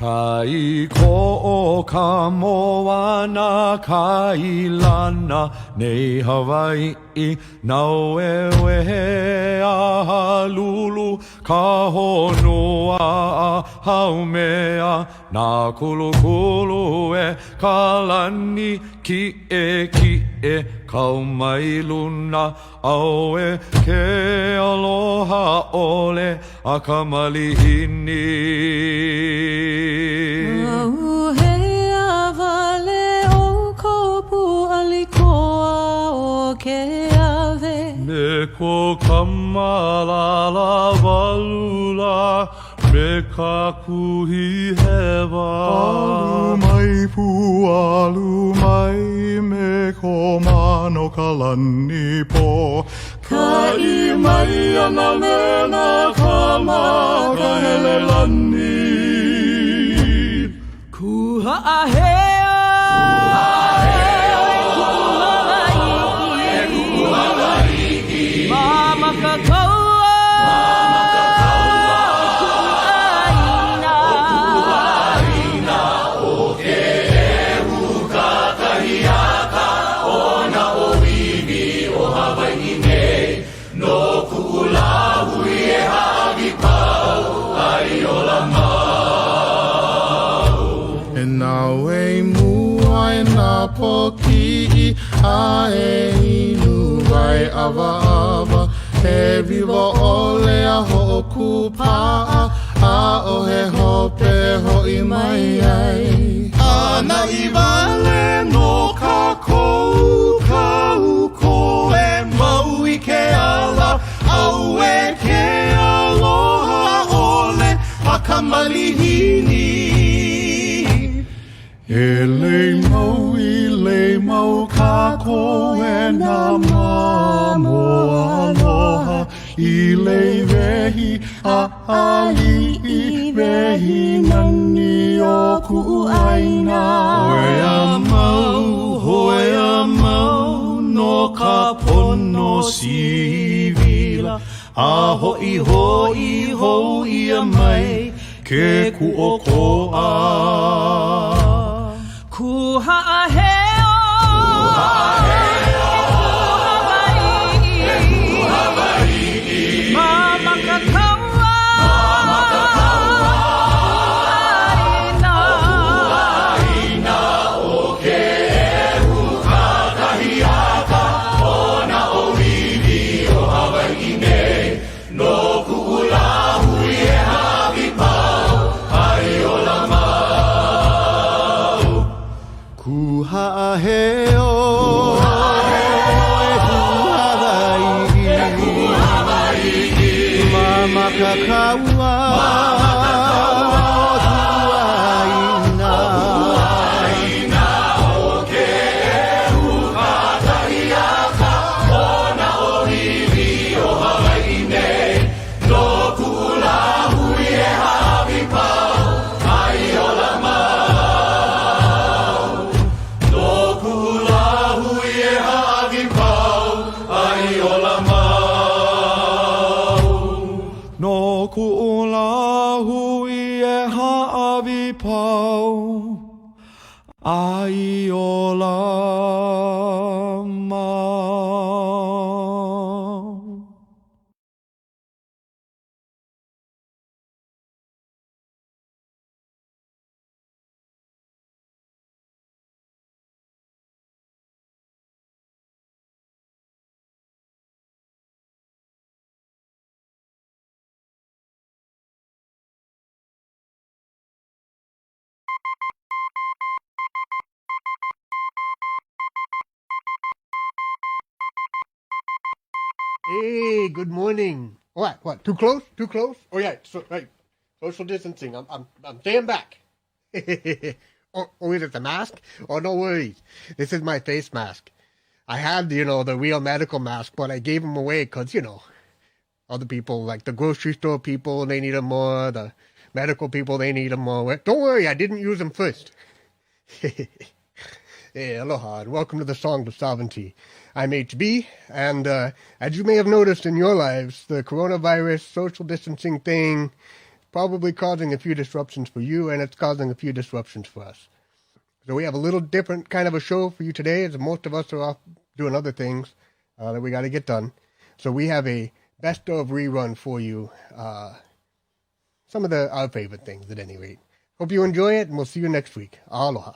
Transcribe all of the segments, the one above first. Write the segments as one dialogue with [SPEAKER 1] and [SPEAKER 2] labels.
[SPEAKER 1] Kai ko'o ka moana kai lana nei Hawaii nau e wehe a halulu ka honua a haumea na kulukulu e ka lani ki e kau mai luna au e ke aloha ole a ka malihini.
[SPEAKER 2] Hea vale o kopu alikoa o ke ave.
[SPEAKER 1] Me ko kamalala walula me ka kuhi hewa.
[SPEAKER 3] Alu mai pu alu mai me ko mano kalani po.
[SPEAKER 1] Ka I mai ana me na kama ka hele lani.
[SPEAKER 2] Kuha hea. Mama kakaua.
[SPEAKER 1] Kuaina o ke ehu ka kahiaka o na o wiwi o Hawaii nei. No ku'ula hui e hawi pau ai o la mau.
[SPEAKER 3] E nā wei mua e nā poki a e inu vai awa awa. He viwa ole a hoku paa a o he hope hoi mai ai.
[SPEAKER 1] Ana I wale no ka kou kau ko e mau I ke ala au e ke aloha ole a ka malihini.
[SPEAKER 3] E le mau ka koe na mamo aloha I le wehi a ali I wehi nani o ku'aina.
[SPEAKER 1] Hoe a mau no ka pono sivila a hoi hoi a mai ke ku'oko'a.
[SPEAKER 2] Kuha heo. Mama kakaua.
[SPEAKER 1] Kuaina o ke ehu ka kahiaka o na o wiwi o Hawaii nei. No ku'ula hui e hawi pau ai o la mau. Kuha heo. Mama kakaua. Kuaina o ke ehu ka kahiaka o na o wiwi o Hawaii nei. No ku'ula hui e hawi pau ai o la mau. No ku'ula hui e hawi pau ai o la mau. No ku'ula hui e hawi pau ai o la mau.
[SPEAKER 4] Hey, good morning. What? Too close? Too close? Oh yeah, right. Social distancing. I'm staying back. oh, is it the mask? Oh, no worries. This is my face mask. I had, the real medical mask, but I gave them away because, other people, like the grocery store people, they need them more. The medical people, they need them more. Don't worry, I didn't use them first. Hey, aloha, and welcome to the Song of Sovereignty. I'm HB, and as you may have noticed in your lives, the coronavirus social distancing thing probably causing a few disruptions for you, and it's causing a few disruptions for us. So we have a little different kind of a show for you today, as most of us are off doing other things that we got to get done. So we have a best of rerun for you. Some of our favorite things, at any rate. Hope you enjoy it, and we'll see you next week. Aloha.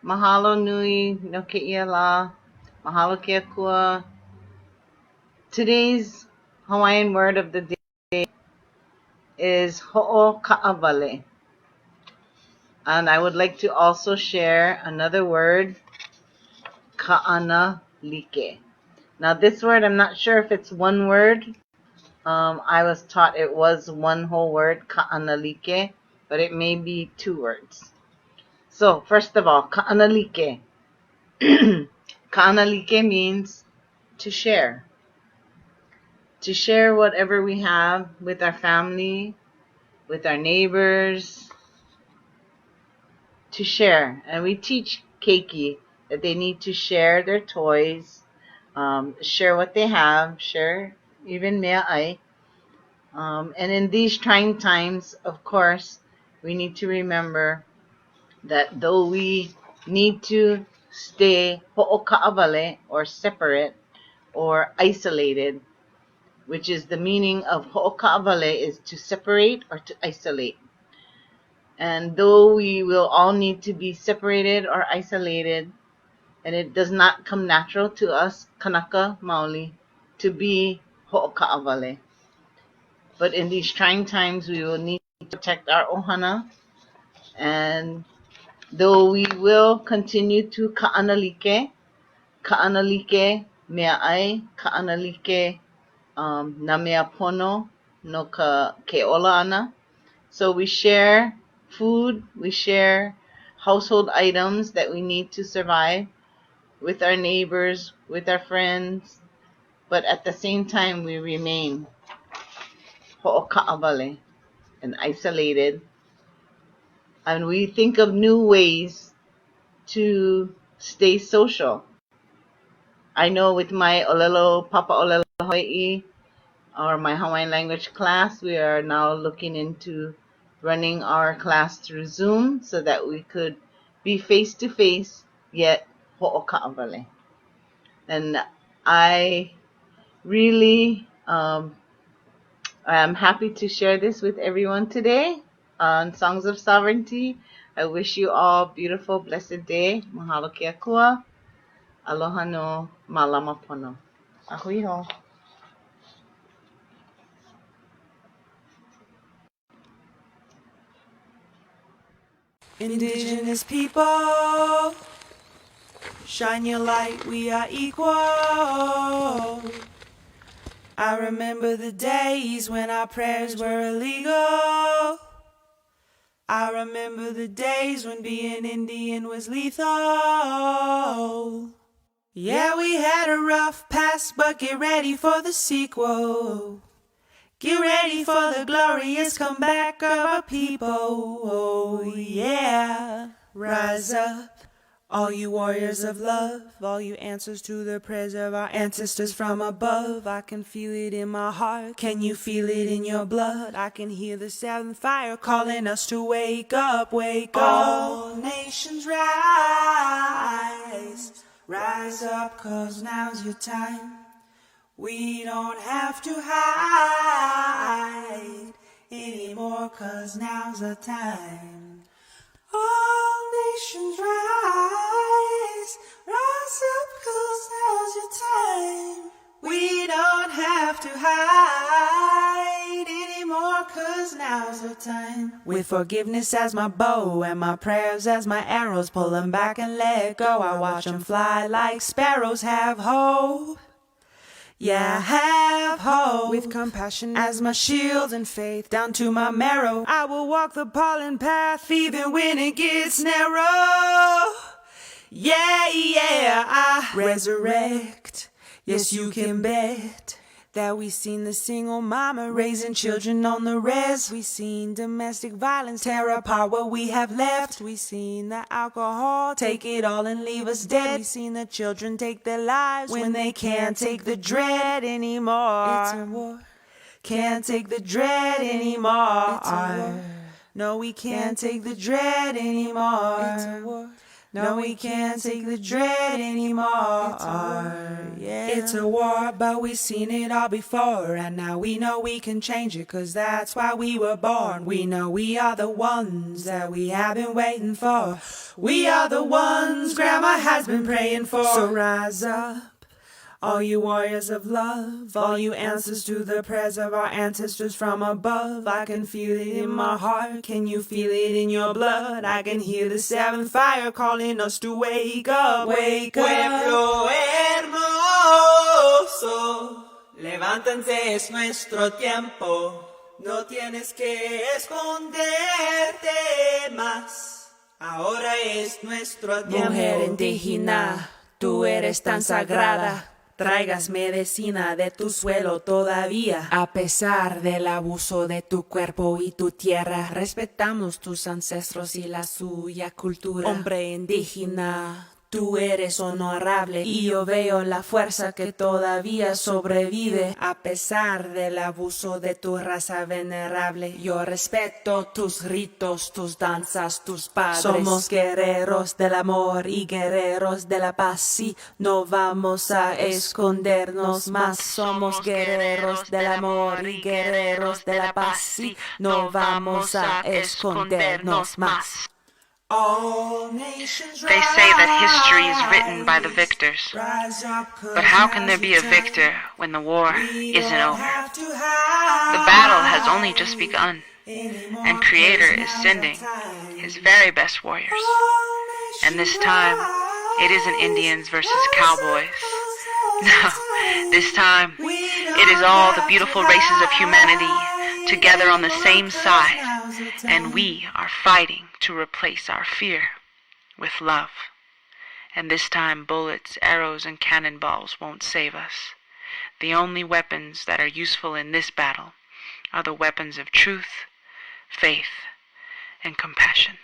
[SPEAKER 5] Mahalo nui no ke'ia la. Mahalo ke akua. Today's Hawaiian word of the day is ho'oka'awale. And I would like to also share another word, ka'analike. Now this word, I'm not sure if it's one word. I was taught it was one whole word, ka'analike, but it may be two words. So first of all, ka'analike. Ka'analike means to share. To share whatever we have with our family, with our neighbors, to share. And we teach keiki that they need to share their toys, share what they have, share even mea'ai. And in these trying times, of course, we need to remember that though we need to stay ho'oka'awale, or separate, or isolated, which is the meaning of ho'oka'awale is to separate or to isolate. And though we will all need to be separated or isolated, and it does not come natural to us, Kanaka Maoli, to be ho'oka'awale. But in these trying times, we will need to protect our ohana. And though we will continue to ka'analike mea'ai, ka'analike na mea pono no ke ola ana. So we share food, we share household items that we need to survive with our neighbors, with our friends, but at the same time we remain ho'oka'awale and isolated. And we think of new ways to stay social. I know with my Olelo, Papa Olelo Hawaii, or my Hawaiian language class, we are now looking into running our class through Zoom so that we could be face to face, yet ho'oka'awale. And I really am happy to share this with everyone today on Songs of Sovereignty. I wish you all a beautiful, blessed day. Mahalo ke akua. Aloha no malama pono. Ahui ho.
[SPEAKER 2] Indigenous people, shine your light, we are equal. I remember the days when our prayers were illegal. I remember the days when being Indian was lethal. Yeah, we had a rough past, but get ready for the sequel. Get ready for the glorious comeback of our people. Oh yeah, rise up, all you warriors of love, all you answers to the prayers of our ancestors from above. I can feel it in my heart, can you feel it in your blood? I can hear the seventh fire calling us to wake up, wake up. All nations rise, rise up, 'cause now's your time. We don't have to hide anymore, 'cause now's the time. All nations rise, rise up, 'cause now's your time. We don't have to hide anymore, 'cause now's the time. With forgiveness as my bow and my prayers as my arrows, pull them back and let go. I watch them fly like sparrows. Have hope. Yeah, have hope. With compassion as my shield and faith down to my marrow, I will walk the pollen path even when it gets narrow. Yeah, yeah, I resurrect. Yes, you can bet that we seen the single mama raising children on the res. We seen domestic violence tear apart what we have left. We seen the alcohol take it all and leave us dead. We seen the children take their lives when they can't take the dread anymore. It's a war. Can't take the dread anymore. It's a war. No, we can't take the dread anymore. It's a war. No, we can't take the dread anymore. It's a war, but we've seen it all before. And now we know we can change it, 'cause that's why we were born. We know we are the ones that we have been waiting for. We are the ones Grandma has been praying for. So rise up, All you warriors of love, all you answers to the prayers of our ancestors from above. I can feel it in my heart, can you feel it in your blood? I can hear the seventh fire calling us to wake up. Wake up. Pueblo hermoso, levántense, es nuestro tiempo. No tienes que esconderte más. Ahora es nuestro tiempo. Mujer indígena, tú eres tan sagrada. Traigas medicina de tu suelo todavía. A pesar del abuso de tu cuerpo y tu tierra, respetamos tus ancestros y la suya cultura. Hombre indígena, tú eres honorable y yo veo la fuerza que todavía sobrevive a pesar del abuso de tu raza venerable. Yo respeto tus ritos, tus danzas, tus padres. Somos guerreros del amor y guerreros de la paz. Sí, no vamos a escondernos más. Somos guerreros del amor y guerreros de la paz. Sí, no vamos a escondernos más.
[SPEAKER 6] They say that history is written by the victors. But how can there be a victor when the war isn't over? The battle has only just begun, and Creator is sending His very best warriors. And this time, it isn't Indians versus cowboys. No, this time, it is all the beautiful races of humanity together on the same side, and we are fighting to replace our fear with love. And this time bullets, arrows, and cannonballs won't save us. The only weapons that are useful in this battle are the weapons of truth, faith, and compassion.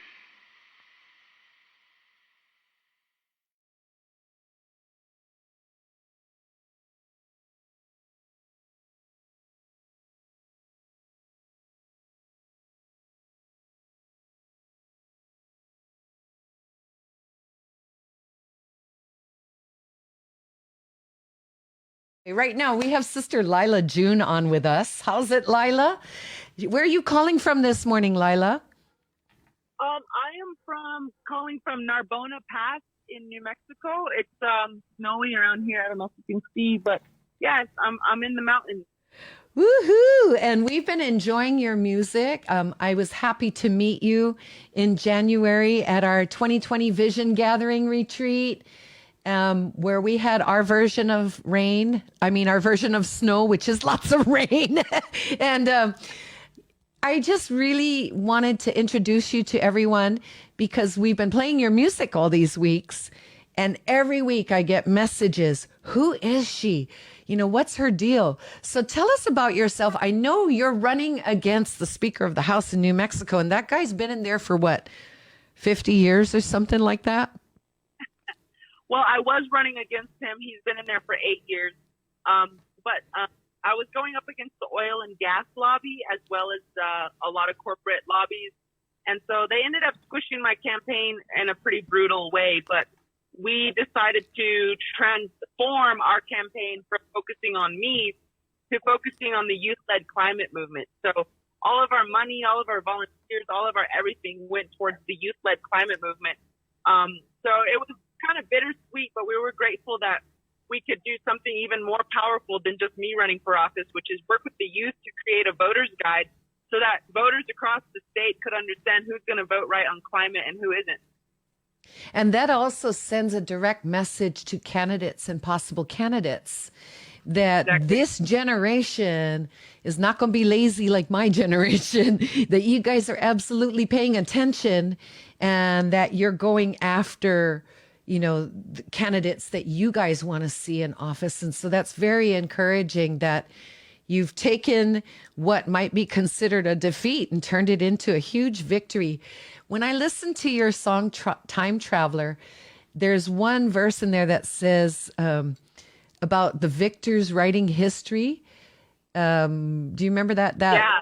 [SPEAKER 7] Right now, we have Sister Lila June on with us. How's it, Lila? Where are you calling from this morning, Lila?
[SPEAKER 8] I am calling from Narbona Pass in New Mexico. It's snowy around here. I don't know if you can see, but yes, I'm in the mountains.
[SPEAKER 7] Woohoo! And we've been enjoying your music. I was happy to meet you in January at our 2020 Vision Gathering Retreat. Where we had our version of our version of snow, which is lots of rain. And I just really wanted to introduce you to everyone because we've been playing your music all these weeks. And every week I get messages. Who is she? You know, what's her deal? So tell us about yourself. I know you're running against the Speaker of the House in New Mexico, and that guy's been in there for what, 50 years or something like that?
[SPEAKER 8] Well, I was running against him. He's been in there for 8 years. But I was going up against the oil and gas lobby as well as a lot of corporate lobbies. And so they ended up squishing my campaign in a pretty brutal way. But we decided to transform our campaign from focusing on me to focusing on the youth-led climate movement. So all of our money, all of our volunteers, all of our everything went towards the youth-led climate movement. So it was kind of bittersweet, but we were grateful that we could do something even more powerful than just me running for office, which is work with the youth to create a voter's guide so that voters across the state could understand who's going to vote right on climate and who isn't.
[SPEAKER 7] And that also sends a direct message to candidates and possible candidates that this generation is not going to be lazy like my generation, that you guys are absolutely paying attention and that you're going after the candidates that you guys want to see in office. And so that's very encouraging that you've taken what might be considered a defeat and turned it into a huge victory. When I listen to your song, Time Traveler, there's one verse in there that says about the victors writing history. Do you remember that?
[SPEAKER 8] Yeah.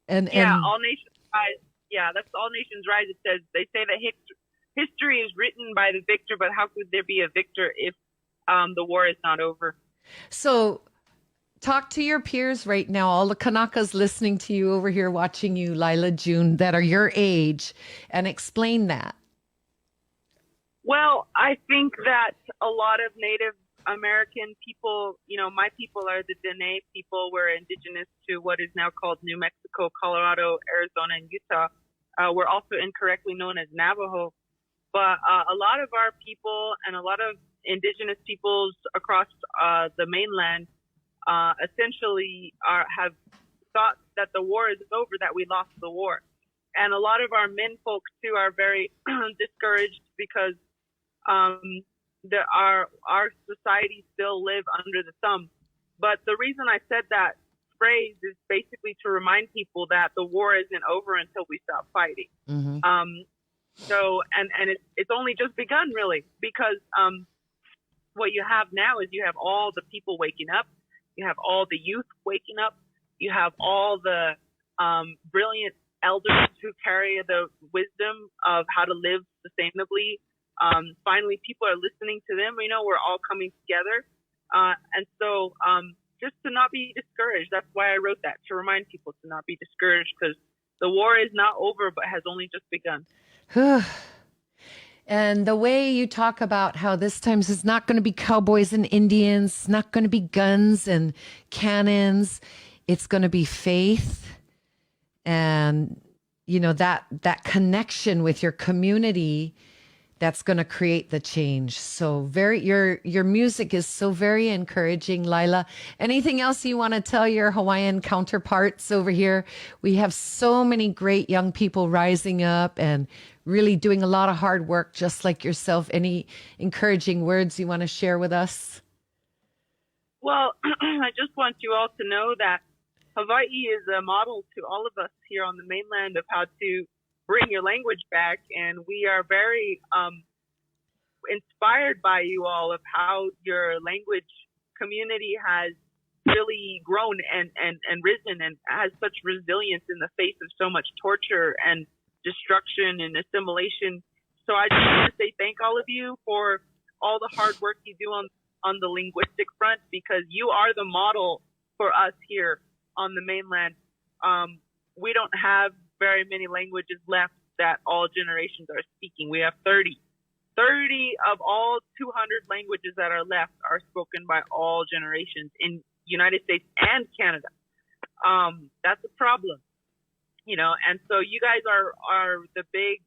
[SPEAKER 7] And
[SPEAKER 8] All Nations Rise. Yeah, that's All Nations Rise. It says, they say that history is written by the victor, but how could there be a victor if the war is not over?
[SPEAKER 7] So talk to your peers right now, all the Kanakas listening to you over here, watching you, Lila June, that are your age, and explain that.
[SPEAKER 8] Well, I think that a lot of Native American people, my people are the Dene people. We're indigenous to what is now called New Mexico, Colorado, Arizona, and Utah. We're also incorrectly known as Navajo. But a lot of our people and a lot of indigenous peoples across the mainland essentially have thought that the war is over, that we lost the war. And a lot of our men folks, too, are very discouraged because our society still live under the thumb. But the reason I said that phrase is basically to remind people that the war isn't over until we stop fighting. Mm-hmm. So it's only just begun, really, because what you have now is you have all the people waking up, you have all the youth waking up, you have all the brilliant elders who carry the wisdom of how to live sustainably. Finally, people are listening to them. We're all coming together. And so just to not be discouraged, that's why I wrote that, to remind people to not be discouraged, because the war is not over, but has only just begun.
[SPEAKER 7] And the way you talk about how this time it's not going to be cowboys and Indians, it's not going to be guns and cannons, it's going to be faith and, that connection with your community that's going to create the change. So your music is so very encouraging, Lila. Anything else you want to tell your Hawaiian counterparts over here? We have so many great young people rising up and really doing a lot of hard work, just like yourself. Any encouraging words you want to share with us?
[SPEAKER 8] Well, I just want you all to know that Hawaii is a model to all of us here on the mainland of how to bring your language back. And we are very inspired by you all of how your language community has really grown and risen and has such resilience in the face of so much torture and destruction and assimilation. So I just want to say thank all of you for all the hard work you do on the linguistic front, because you are the model for us here on the mainland. We don't have very many languages left that all generations are speaking. We have 30 of all 200 languages that are left are spoken by all generations in United States and Canada. That's a problem, and so you guys are the big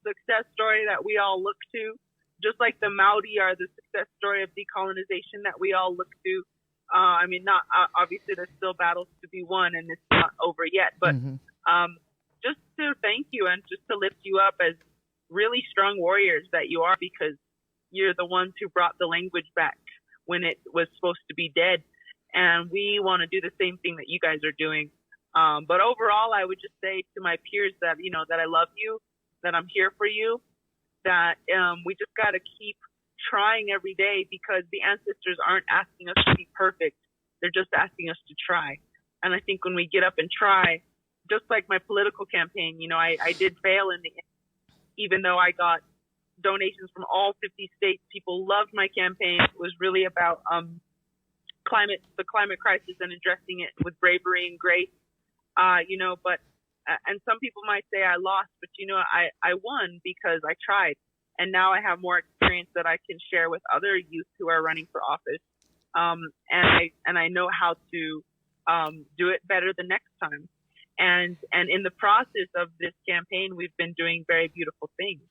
[SPEAKER 8] success story that we all look to, just like the Maori are the success story of decolonization that we all look to. Not obviously there's still battles to be won and it's not over yet, but just to thank you and just to lift you up as really strong warriors that you are, because you're the ones who brought the language back when it was supposed to be dead. And we want to do the same thing that you guys are doing. But overall, I would just say to my peers that, that I love you, that I'm here for you, that we just got to keep trying every day, because the ancestors aren't asking us to be perfect. They're just asking us to try. And I think when we get up and try, just like my political campaign, I did fail in the end, even though I got donations from all 50 states. People loved my campaign. It was really about the climate crisis and addressing it with bravery and grace, but and some people might say I lost, but I won because I tried. And now I have more experience that I can share with other youth who are running for office. And I know how to do it better the next time. And in the process of this campaign, we've been doing very beautiful things.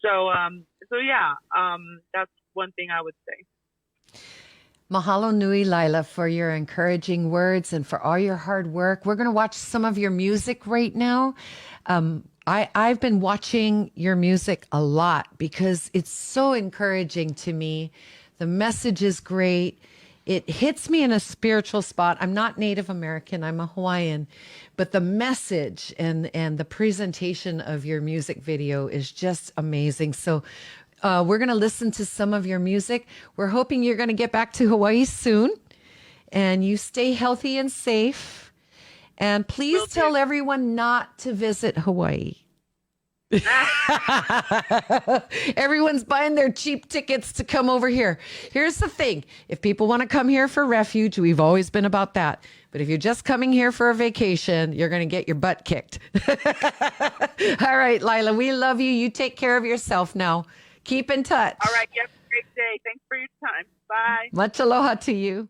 [SPEAKER 8] So that's one thing I would say.
[SPEAKER 7] Mahalo nui, Lila, for your encouraging words and for all your hard work. We're going to watch some of your music right now. I've been watching your music a lot because it's so encouraging to me. The message is great. It hits me in a spiritual spot. I'm not Native American, I'm a Hawaiian, but the message and the presentation of your music video is just amazing. So we're going to listen to some of your music. We're hoping you're going to get back to Hawaii soon, and you stay healthy and safe. And please tell everyone not to visit Hawaii. Everyone's buying their cheap tickets to come over here. Here's the thing. If people want to come here for refuge, we've always been about that. But if you're just coming here for a vacation, you're going to get your butt kicked. All right, Lila, we love you. You take care of yourself now. Keep in touch.
[SPEAKER 8] All right. You have a great day. Thanks for your time. Bye.
[SPEAKER 7] Much aloha to you.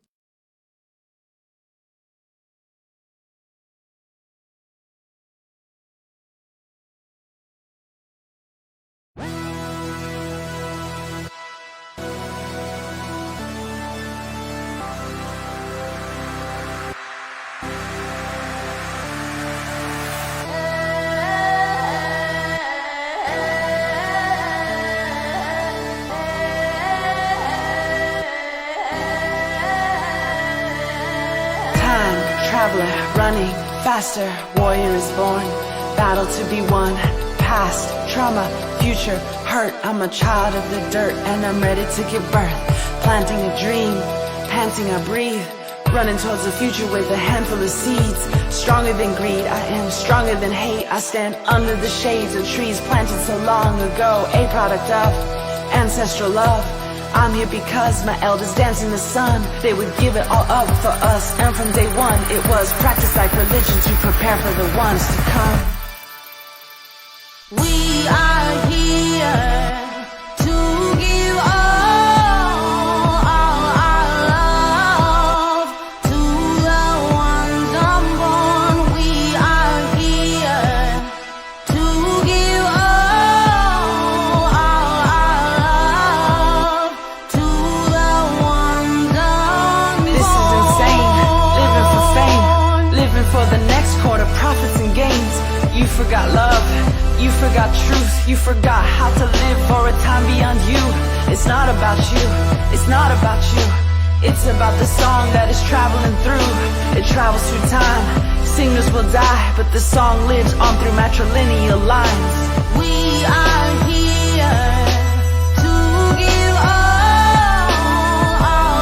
[SPEAKER 2] Traveler, running faster, warrior is born, battle to be won, past, trauma, future, hurt. I'm a child of the dirt and I'm ready to give birth, planting a dream, panting I breathe, running towards the future with a handful of seeds, stronger than greed, I am stronger than hate. I stand under the shades of trees planted so long ago, a product of ancestral love. I'm here because my elders danced in the sun. They would give it all up for us, and from day one it was practiced like religion to prepare for the ones to come. We are here to give all our love to the ones unborn. We are here to give all our love to the ones unborn. This is insane, living for fame, living for the next quarter, profits and gains. You forgot love, you forgot truth, you forgot how to live for a time beyond you. It's not about you, it's not about you. It's about the song that is traveling through. It travels through time, singers will die, but the song lives on through matrilineal lines. We are here to give all our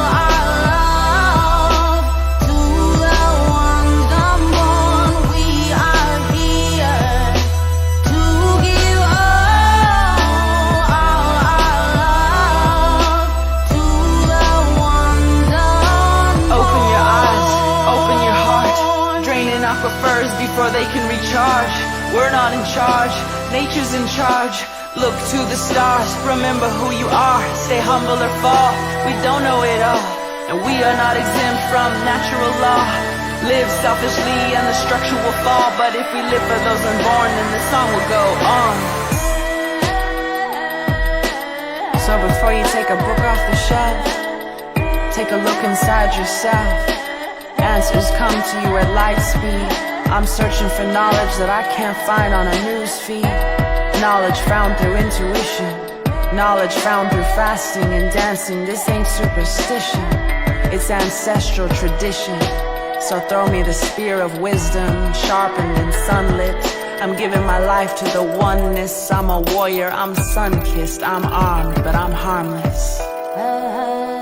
[SPEAKER 2] love to the ones unborn. We are here to give all our love to the ones unborn. Open your eyes, open your heart, draining aquifers before they can recharge. We're not in charge, nature's in charge. Look to the stars, remember who you are. Stay humble or fall, we don't know it all, and we are not exempt from natural law. Live selfishly and the structure will fall, but if we live for those unborn, then the song will go on. So before you take a book off the shelf, take a look inside yourself. Answers come to you at light speed. I'm searching for knowledge that I can't find on a news feed. Knowledge found through intuition, knowledge found through fasting and dancing. This ain't superstition, it's ancestral tradition. So throw me the spear of wisdom, sharpened and sunlit. I'm giving my life to the oneness. I'm a warrior, I'm sun-kissed. I'm armed, but I'm harmless.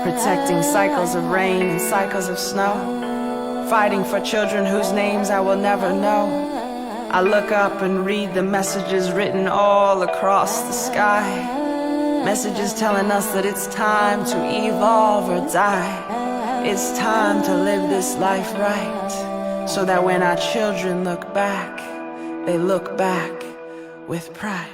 [SPEAKER 2] Protecting cycles of rain and cycles of snow. Fighting for children whose names I will never know. I look up and read the messages written all across the sky. Messages telling us that it's time to evolve or die. It's time to live this life right, so that when our children look back, they look back with pride.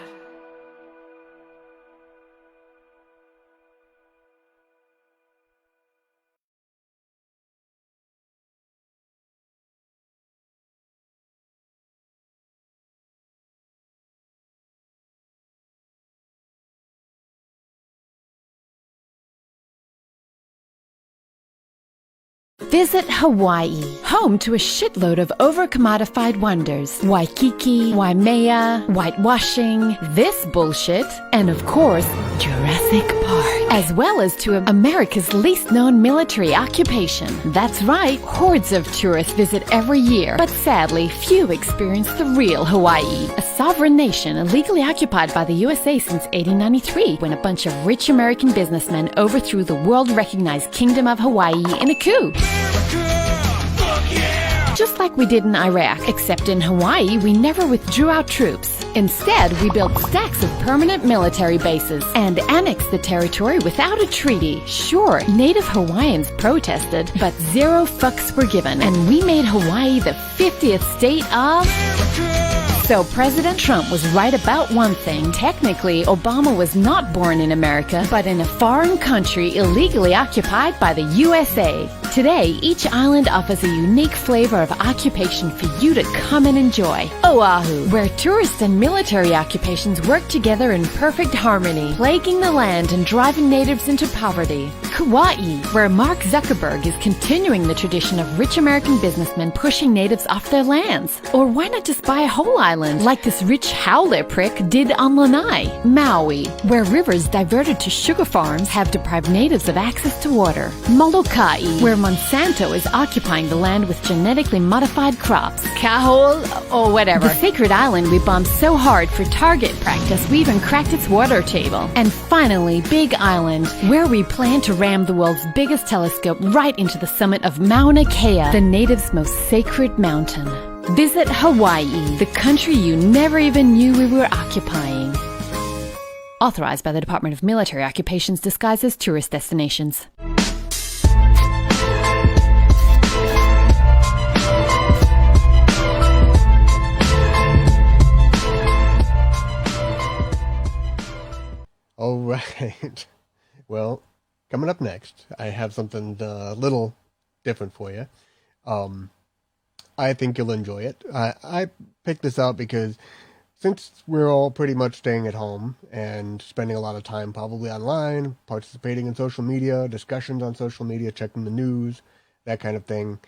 [SPEAKER 9] Visit Hawaii, home to a shitload of over-commodified wonders. Waikiki, Waimea, whitewashing, this bullshit, and of course, Jurassic Park. As well as to America's least known military occupation. That's right, hordes of tourists visit every year, but sadly, few experience the real Hawaii. A sovereign nation illegally occupied by the USA since 1893, when a bunch of rich American businessmen overthrew the world-recognized Kingdom of Hawaii in a coup. Just like we did in Iraq, except in Hawaii, we never withdrew our troops. Instead, we built stacks of permanent military bases and annexed the territory without a treaty. Sure, native Hawaiians protested, but zero fucks were given, and we made Hawaii the 50th state of... So President Trump was right about one thing. Technically, Obama was not born in America, but in a foreign country illegally occupied by the USA. Today, each island offers a unique flavor of occupation for you to come and enjoy. Oahu, where tourist and military occupations work together in perfect harmony, plaguing the land and driving natives into poverty. Kauai, where Mark Zuckerberg is continuing the tradition of rich American businessmen pushing natives off their lands. Or why not just buy a whole island, like this rich howler prick did on Lanai? Maui, where rivers diverted to sugar farms have deprived natives of access to water. Molokai, where Monsanto is occupying the land with genetically modified crops. Kahol, or whatever. The sacred island we bombed so hard for target practice we even cracked its water table. And finally, Big Island, where we plan to ram the world's biggest telescope right into the summit of Mauna Kea, the natives' most sacred mountain. Visit Hawaii, the country you never even knew we were occupying. Authorized by the Department of Military Occupations disguised as tourist destinations.
[SPEAKER 4] All right. Well, coming up next, I have something a little different for you. I think you'll enjoy it. I picked this out because since we're all pretty much staying at home and spending a lot of time probably online, participating in social media, discussions on social media, checking the news, that kind of thing,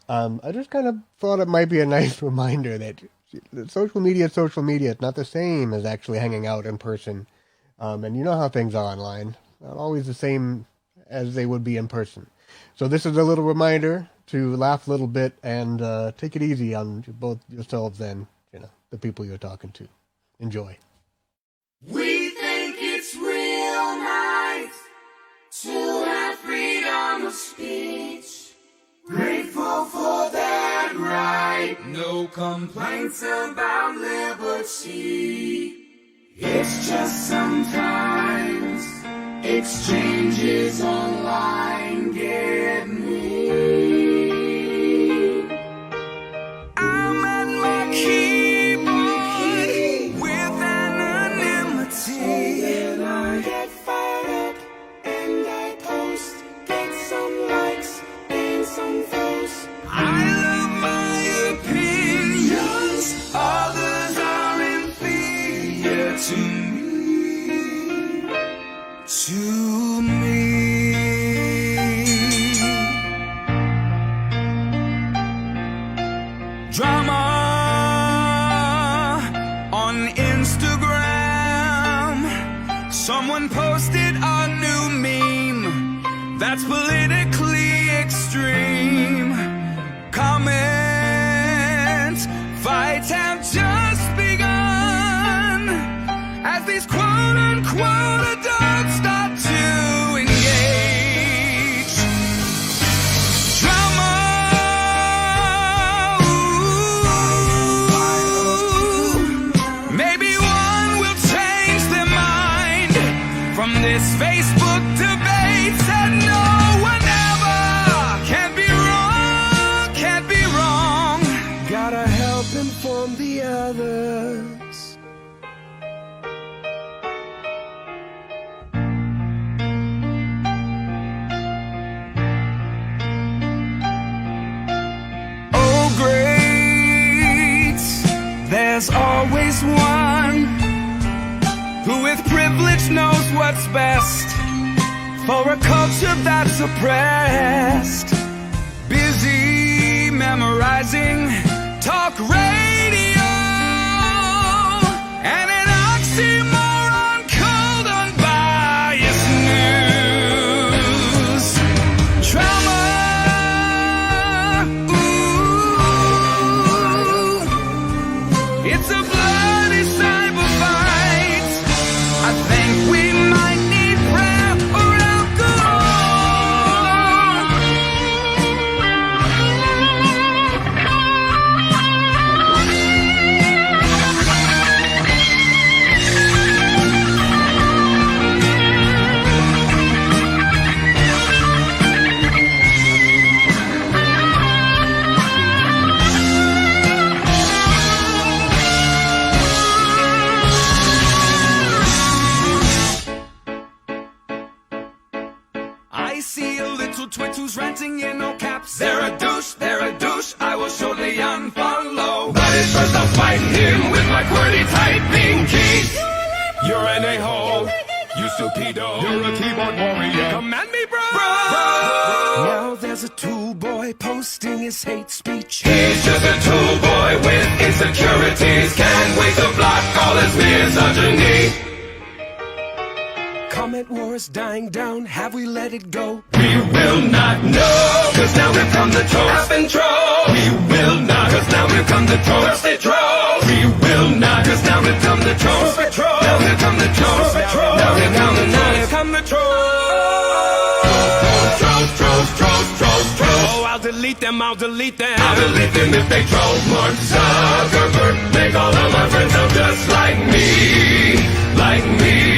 [SPEAKER 4] I just kind of thought it might be a nice reminder that social media is social media. It's not the same as actually hanging out in person. And you know how things are online. Not always the same as they would be in person. So this is a little reminder to laugh a little bit and take it easy on both yourselves and the people you're talking to. Enjoy.
[SPEAKER 1] We think it's real nice to have freedom of speech. Grateful for that right. No complaints about liberty. It's just sometimes exchanges online get me. I'm at my keyboard with anonymity. Then I get fired up and I post, get some likes and some votes. I love my opinions, others are inferior to me. Drama on Instagram. Someone posted a new meme that's politically extreme. Comments, fights have just begun as these quote-unquote adults start to engage. Drama, ooh, maybe one will change their mind from this Facebook debate. Said no one ever can be wrong, can't be wrong. Gotta help inform the others. There's always one who with privilege knows what's best for a culture that's oppressed. Busy memorizing talk radio and an oxymoron called unbiased news. Trauma. It's a bloody cyber fight. I think we might need prayer or dancing in all caps. They're a douche, I will shortly unfollow. But at first I'll fight him with my QWERTY typing keys. You're an a-hole, you stupido. You're a keyboard warrior. Come at me, bro. Now there's a tool boy posting his hate speech. He's just a tool boy with insecurities. Can't wait to block all his misogyny. Comet wars dying down, have we let it go? We will not know, cause now here come the trolls. Up and troll. We will not, cause now here come the trolls. Thirsty trolls. We will not, cause now here come the trolls. Now here come the trolls. Now here come the trolls. Trolls. Oh, I'll delete them. I'll delete them if they troll. Mark Zuckerberg, make all of my friends sound just like me. Like me.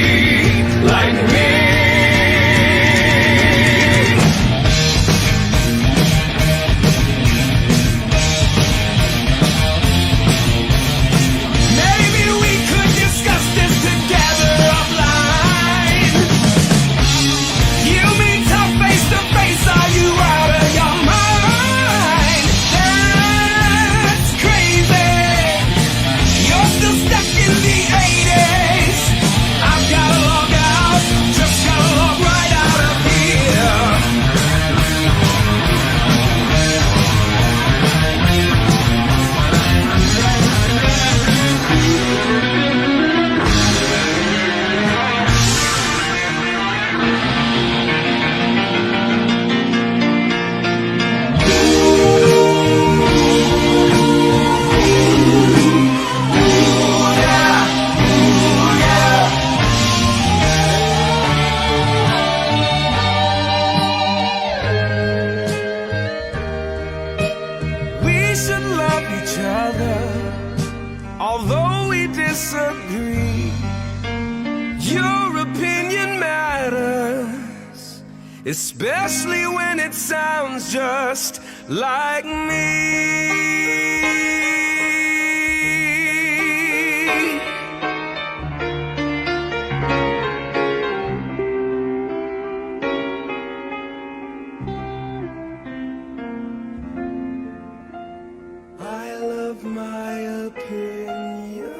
[SPEAKER 1] Maybe we could discuss this together offline. You mean tough face to face, are you out of your mind? That's crazy. You're still stuck in the 80s. I've gotta log out, just gotta log right out of here. We should love each other, although we disagree. Your opinion matters, especially when it sounds just like me. I love my opinion.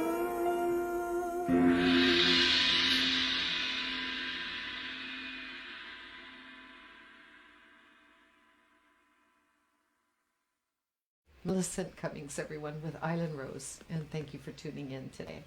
[SPEAKER 7] Millicent Cummings, everyone, with Island Rose, and thank you for tuning in today.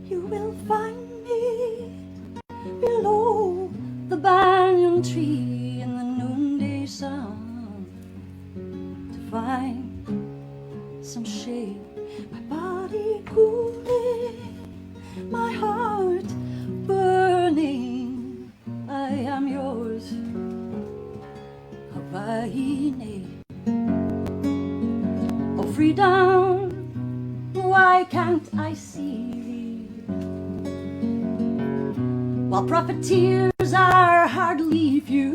[SPEAKER 10] You will find me below the banyan tree in the noonday sun to find some shade, my body cooling, my heart burning. I am yours, Hawaii. Oh, freedom, why can't I see thee? While profiteers are hardly few,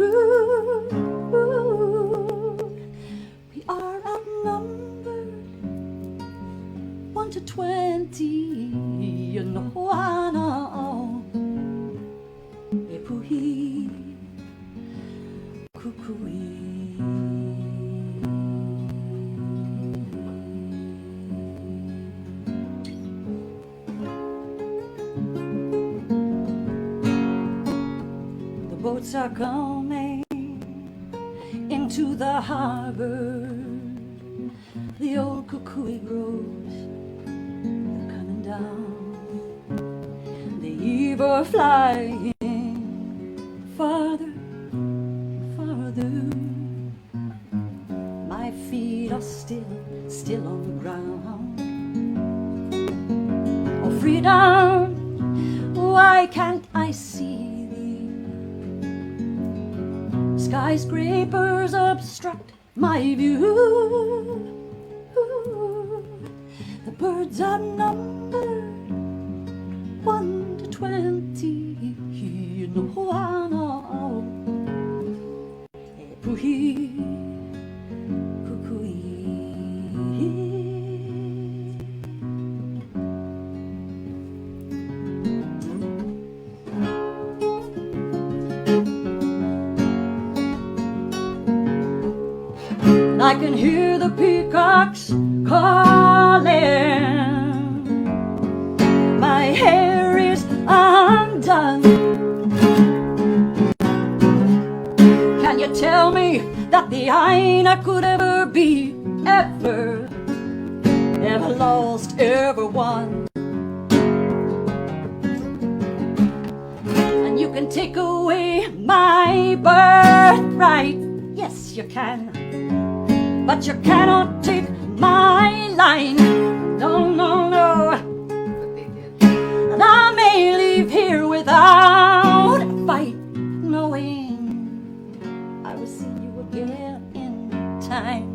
[SPEAKER 10] we are outnumbered 1 to 20. You know I know. Epuhi, kukui. Boats are coming into the harbor. The old kukui groves, they're coming down. The eve are flying farther, farther. My feet are still on the ground. Oh, freedom, why can't I see thee? Skyscrapers obstruct my view. The birds are numbered 1 to 20. No, I know. Puhi, kukui. And I can hear the peacocks calling. My hair is undone. Can you tell me that the Aina could ever be, ever lost, ever won? And you can take away my birthright, yes you can, but you cannot take my line. No, no, no. And I may leave here without a fight, knowing I will see you again in time.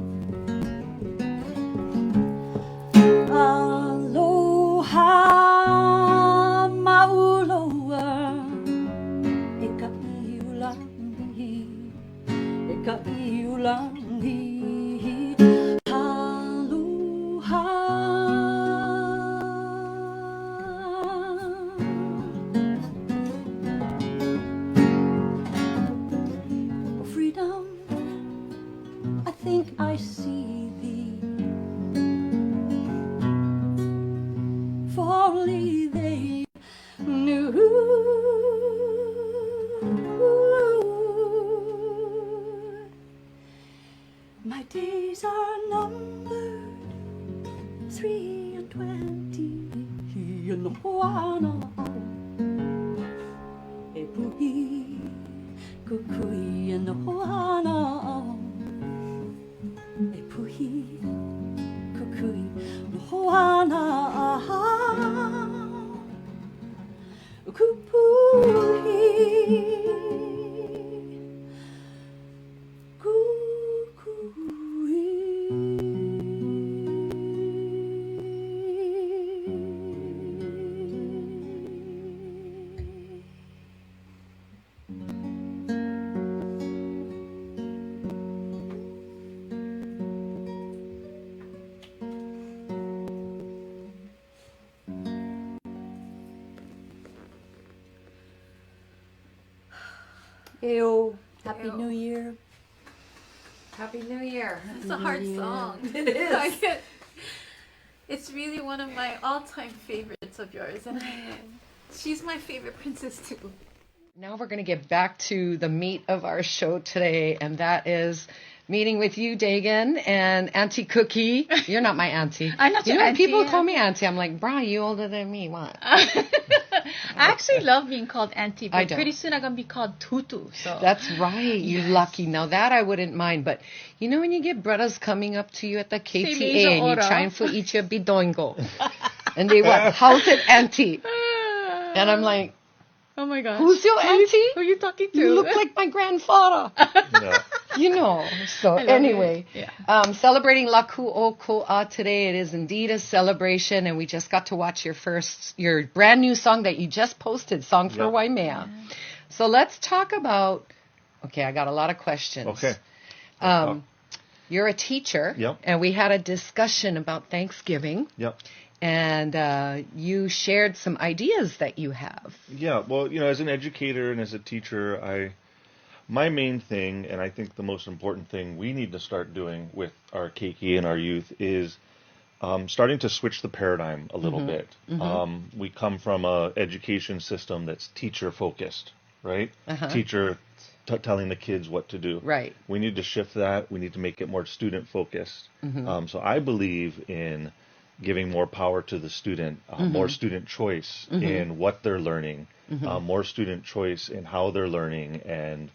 [SPEAKER 10] Aloha mauloa, eka iulangi, eka iulangi. Aloha. Freedom, I think I see thee. If only they knew. My days are numbered 3 and 20. You know I know. Epuhi, kukui, and hoana. Epuhi, kukui, no hoana. Kupuhi, Ew. Happy
[SPEAKER 11] Ew.
[SPEAKER 10] New Year.
[SPEAKER 7] Happy New Year.
[SPEAKER 11] It's a hard song.
[SPEAKER 7] It is.
[SPEAKER 11] It's really one of my all-time favorites of yours, and she's my favorite princess too.
[SPEAKER 7] Now we're going to get back to the meat of our show today, and that is meeting with you, Dagan, and Auntie Cookie. You're not my auntie.
[SPEAKER 12] I'm not
[SPEAKER 7] you
[SPEAKER 12] your
[SPEAKER 7] know,
[SPEAKER 12] auntie,
[SPEAKER 7] people
[SPEAKER 12] yeah.
[SPEAKER 7] call me auntie. I'm like, Bri, you older than me. What?
[SPEAKER 12] I actually love being called auntie,
[SPEAKER 7] I
[SPEAKER 12] but
[SPEAKER 7] don't.
[SPEAKER 12] pretty soon I'm going to be called tutu. So
[SPEAKER 7] That's right. You're lucky. Now that I wouldn't mind. But you know when you get brothers coming up to you at the KTA
[SPEAKER 12] Leisure
[SPEAKER 7] and you
[SPEAKER 12] Ora.
[SPEAKER 7] try and eat your bidongo. And they what? How's it, auntie? And I'm like,
[SPEAKER 12] oh my gosh.
[SPEAKER 7] who's your auntie?
[SPEAKER 12] Who are you talking to?
[SPEAKER 7] You look like my grandfather.
[SPEAKER 1] Yeah.
[SPEAKER 7] You know. So
[SPEAKER 12] love
[SPEAKER 7] anyway,
[SPEAKER 12] it. Yeah.
[SPEAKER 7] celebrating Laku o Ko'a today. It is indeed a celebration, and we just got to watch your brand new song that you just posted, Song for
[SPEAKER 1] Yeah.
[SPEAKER 7] Waimea. So let's talk about. Okay, I got a lot of questions.
[SPEAKER 1] Okay.
[SPEAKER 7] You're a teacher,
[SPEAKER 1] Yep.
[SPEAKER 7] and we had a discussion about Thanksgiving,
[SPEAKER 1] Yep.
[SPEAKER 7] and you shared some ideas that you have.
[SPEAKER 1] Yeah. Well, as an educator and as a teacher, my main thing, and I think the most important thing we need to start doing with our keiki and our youth is starting to switch the paradigm a little bit. We come from a education system that's teacher focused, right? Teacher telling the kids what to do.
[SPEAKER 7] Right.
[SPEAKER 1] We need to shift that. We need to make it more student focused. So I believe in giving more power to the student, more student choice in what they're learning, more student choice in how they're learning, and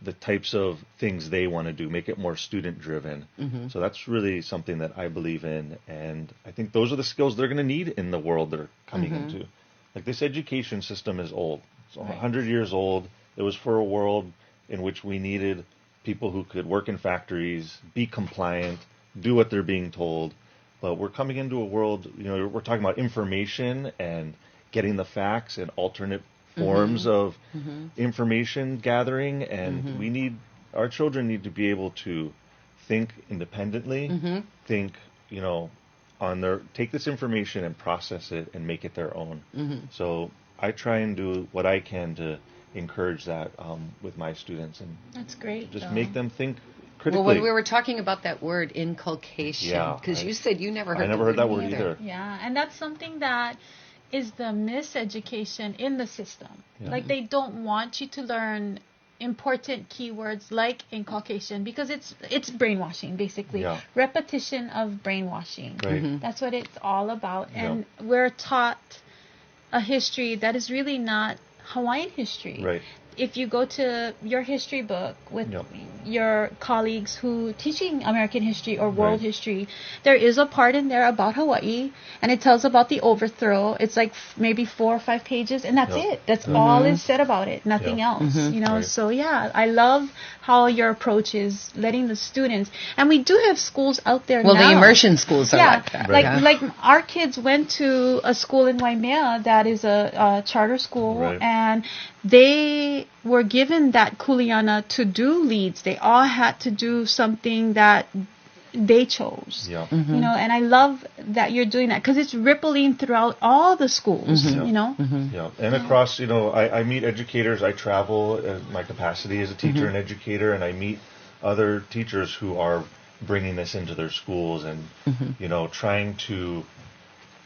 [SPEAKER 13] the types of things they want to do, make it more student driven. So that's really something that I believe in, and I think those are the skills they're going to need in the world they're coming into. Like, this education system is old. It's 100 years old. It was for a world in which we needed people who could work in factories, be compliant, do what they're being told. But we're coming into a world, we're talking about information and getting the facts and alternate forms of information gathering, and our children need to be able to think independently, think, take this information and process it and make it their own. So I try and do what I can to encourage that with my students, and
[SPEAKER 12] That's great.
[SPEAKER 13] just
[SPEAKER 12] though.
[SPEAKER 13] make them think critically.
[SPEAKER 7] Well, when we were talking about that word inculcation, because you said you never heard
[SPEAKER 13] I never heard that word either.
[SPEAKER 12] Yeah, and that's something that is the miseducation in the system.
[SPEAKER 13] Yeah.
[SPEAKER 12] Like, they don't want you to learn important keywords like inculcation, because it's brainwashing, basically.
[SPEAKER 13] Yeah.
[SPEAKER 12] Repetition of brainwashing.
[SPEAKER 13] Right.
[SPEAKER 12] That's what it's all about.
[SPEAKER 13] Yeah.
[SPEAKER 12] And we're taught a history that is really not Hawaiian history.
[SPEAKER 13] Right.
[SPEAKER 12] If you go to your history book with
[SPEAKER 13] Yep.
[SPEAKER 12] your colleagues who teaching American history or world
[SPEAKER 13] Right.
[SPEAKER 12] history, there is a part in there about Hawaii, and it tells about the overthrow. It's like maybe 4 or 5 pages, and that's
[SPEAKER 13] Yep.
[SPEAKER 12] it. That's all is said about it. Nothing
[SPEAKER 13] Yeah.
[SPEAKER 12] else.
[SPEAKER 13] Right.
[SPEAKER 12] So yeah, I love how your approach is letting the students, and we do have schools out there
[SPEAKER 7] Well,
[SPEAKER 12] now.
[SPEAKER 7] the immersion schools are like that.
[SPEAKER 12] Like our kids went to a school in Waimea that is a charter school,
[SPEAKER 13] Right.
[SPEAKER 12] and they were given that kuleana to do leads. They all had to do something that they chose.
[SPEAKER 13] Yeah.
[SPEAKER 12] And I love that you're doing that, because it's rippling throughout all the schools.
[SPEAKER 13] Yeah, and across, I meet educators. I travel in my capacity as a teacher and educator, and I meet other teachers who are bringing this into their schools and, trying to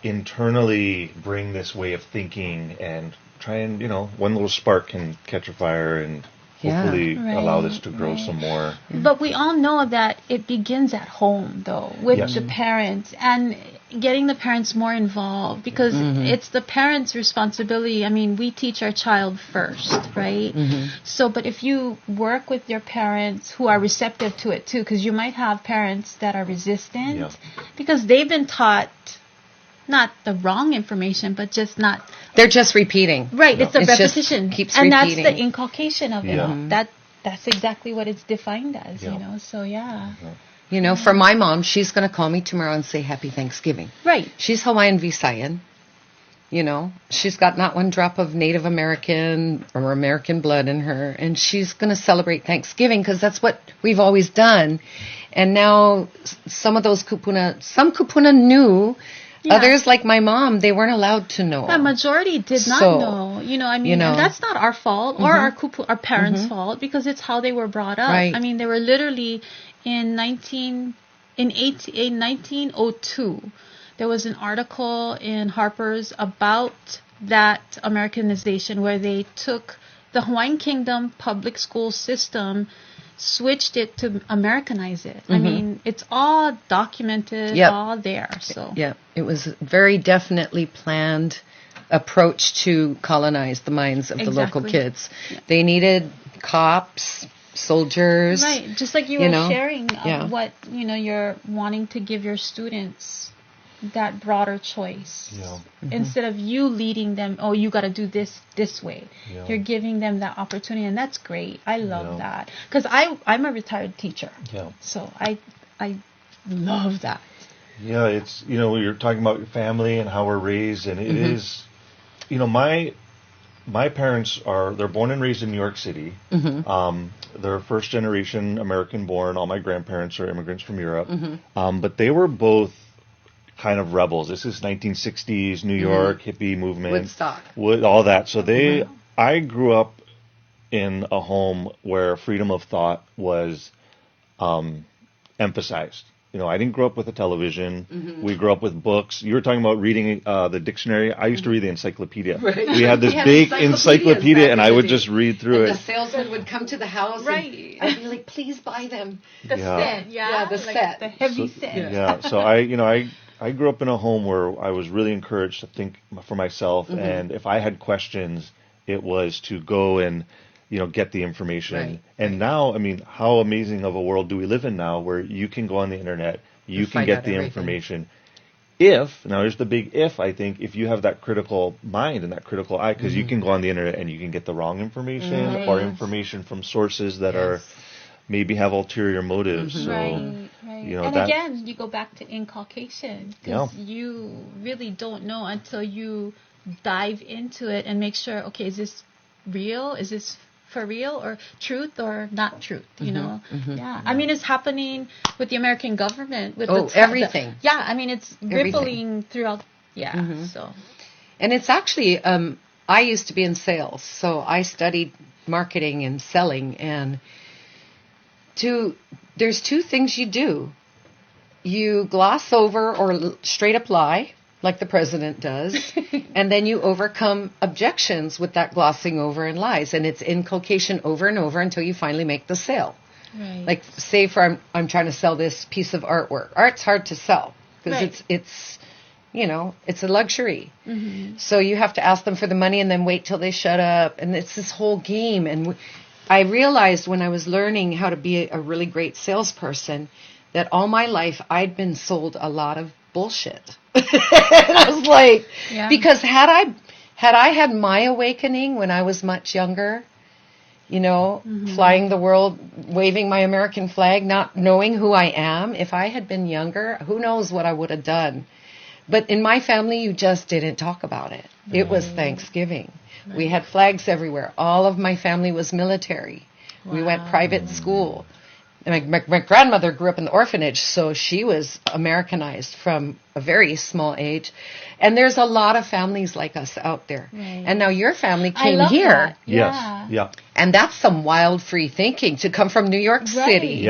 [SPEAKER 13] internally bring this way of thinking and try and, one little spark can catch a fire and hopefully allow this to grow some more.
[SPEAKER 12] But we all know that it begins at home, though, with
[SPEAKER 13] Yes.
[SPEAKER 12] the parents, and getting the parents more involved, because it's the parents' responsibility. I mean, we teach our child first, right? So, but if you work with your parents who are receptive to it too, because you might have parents that are resistant because they've been taught not the wrong information, but just not.
[SPEAKER 7] They're just repeating.
[SPEAKER 12] Right, it's the
[SPEAKER 7] It's just
[SPEAKER 12] repetition.
[SPEAKER 7] keeps
[SPEAKER 12] and
[SPEAKER 7] repeating.
[SPEAKER 12] that's the inculcation of it.
[SPEAKER 13] Yeah.
[SPEAKER 12] That's exactly what it's defined as,
[SPEAKER 13] Yeah.
[SPEAKER 12] So yeah.
[SPEAKER 7] For my mom, she's going to call me tomorrow and say Happy Thanksgiving.
[SPEAKER 12] Right.
[SPEAKER 7] She's Hawaiian Visayan. She's got not one drop of Native American or American blood in her, and she's going to celebrate Thanksgiving because that's what we've always done. And now some kupuna knew.
[SPEAKER 12] Yeah.
[SPEAKER 7] Others, like my mom, they weren't allowed to know.
[SPEAKER 12] The majority did not know. And that's not our fault or our parents' fault, because it's how they were brought up.
[SPEAKER 7] Right.
[SPEAKER 12] I mean, they were literally in 1902. There was an article in Harper's about that Americanization, where they took the Hawaiian Kingdom public school system, switched it to Americanize it. I mean, it's all documented, all there. So
[SPEAKER 7] Yeah, it was a very definitely planned approach to colonize the minds of the local kids. Yeah. They needed cops, soldiers.
[SPEAKER 12] Right, just like you were sharing what, you're wanting to give your students that broader choice.
[SPEAKER 13] Yeah.
[SPEAKER 12] Instead of you leading them, you got to do this way.
[SPEAKER 13] Yeah.
[SPEAKER 12] You're giving them that opportunity, and that's great. I love that, because I'm a retired teacher.
[SPEAKER 13] Yeah.
[SPEAKER 12] So I love that.
[SPEAKER 13] Yeah, it's you're talking about your family and how we're raised, and it is, my parents they're born and raised in New York City. They're first generation American born. All my grandparents are immigrants from Europe, but they were both kind of rebels. This is 1960s New York hippie movement,
[SPEAKER 7] Woodstock,
[SPEAKER 13] all that. So I grew up in a home where freedom of thought was emphasized. I didn't grow up with a television. We grew up with books. You were talking about reading the dictionary. I used to read the encyclopedia.
[SPEAKER 7] Right.
[SPEAKER 13] We had this big encyclopedia, and I would just read through it.
[SPEAKER 7] The salesman would come to the house,
[SPEAKER 12] right?
[SPEAKER 7] And I'd be like, "Please buy them."
[SPEAKER 12] The set, the set, the heavy set.
[SPEAKER 13] Yeah. So I grew up in a home where I was really encouraged to think for myself, and if I had questions, it was to go and get the information.
[SPEAKER 7] Right,
[SPEAKER 13] And now, I mean, how amazing of a world do we live in now where you can go on the internet, you can
[SPEAKER 7] find
[SPEAKER 13] get
[SPEAKER 7] out
[SPEAKER 13] the
[SPEAKER 7] everything.
[SPEAKER 13] information. Now here's the big I think, if you have that critical mind and that critical eye, because you can go on the internet and you can get the wrong information or information from sources that are maybe have ulterior motives. So,
[SPEAKER 12] Right. And again, you go back to inculcation, because you really don't know until you dive into it and make sure, okay, is this real? Is this for real, or truth, or not truth? You know? Yeah. I mean, it's happening with the American government with
[SPEAKER 7] everything.
[SPEAKER 12] I mean, it's rippling throughout. Yeah. So.
[SPEAKER 7] And it's actually, I used to be in sales, so I studied marketing and selling, and there's two things you do. You gloss over or straight up lie, like the president does, and then you overcome objections with that glossing over and lies, and it's inculcation over and over until you finally make the sale.
[SPEAKER 12] Right.
[SPEAKER 7] Like, say I'm trying to sell this piece of artwork. Art's hard to sell because it's it's a luxury. So you have to ask them for the money and then wait till they shut up, and it's this whole game. And I realized when I was learning how to be a really great salesperson that all my life I'd been sold a lot of bullshit. And I was like, because had I had my awakening when I was much younger, flying the world, waving my American flag, not knowing who I am, if I had been younger, who knows what I would have done. But in my family, you just didn't talk about it. It was Thanksgiving. We had flags everywhere. All of my family was military. We went private school. And my grandmother grew up in the orphanage, so she was Americanized from a very small age. And there's a lot of families like us out there. Right. And now your family came here.
[SPEAKER 12] That.
[SPEAKER 13] Yes. Yeah.
[SPEAKER 7] And that's some wild free thinking to come from New York City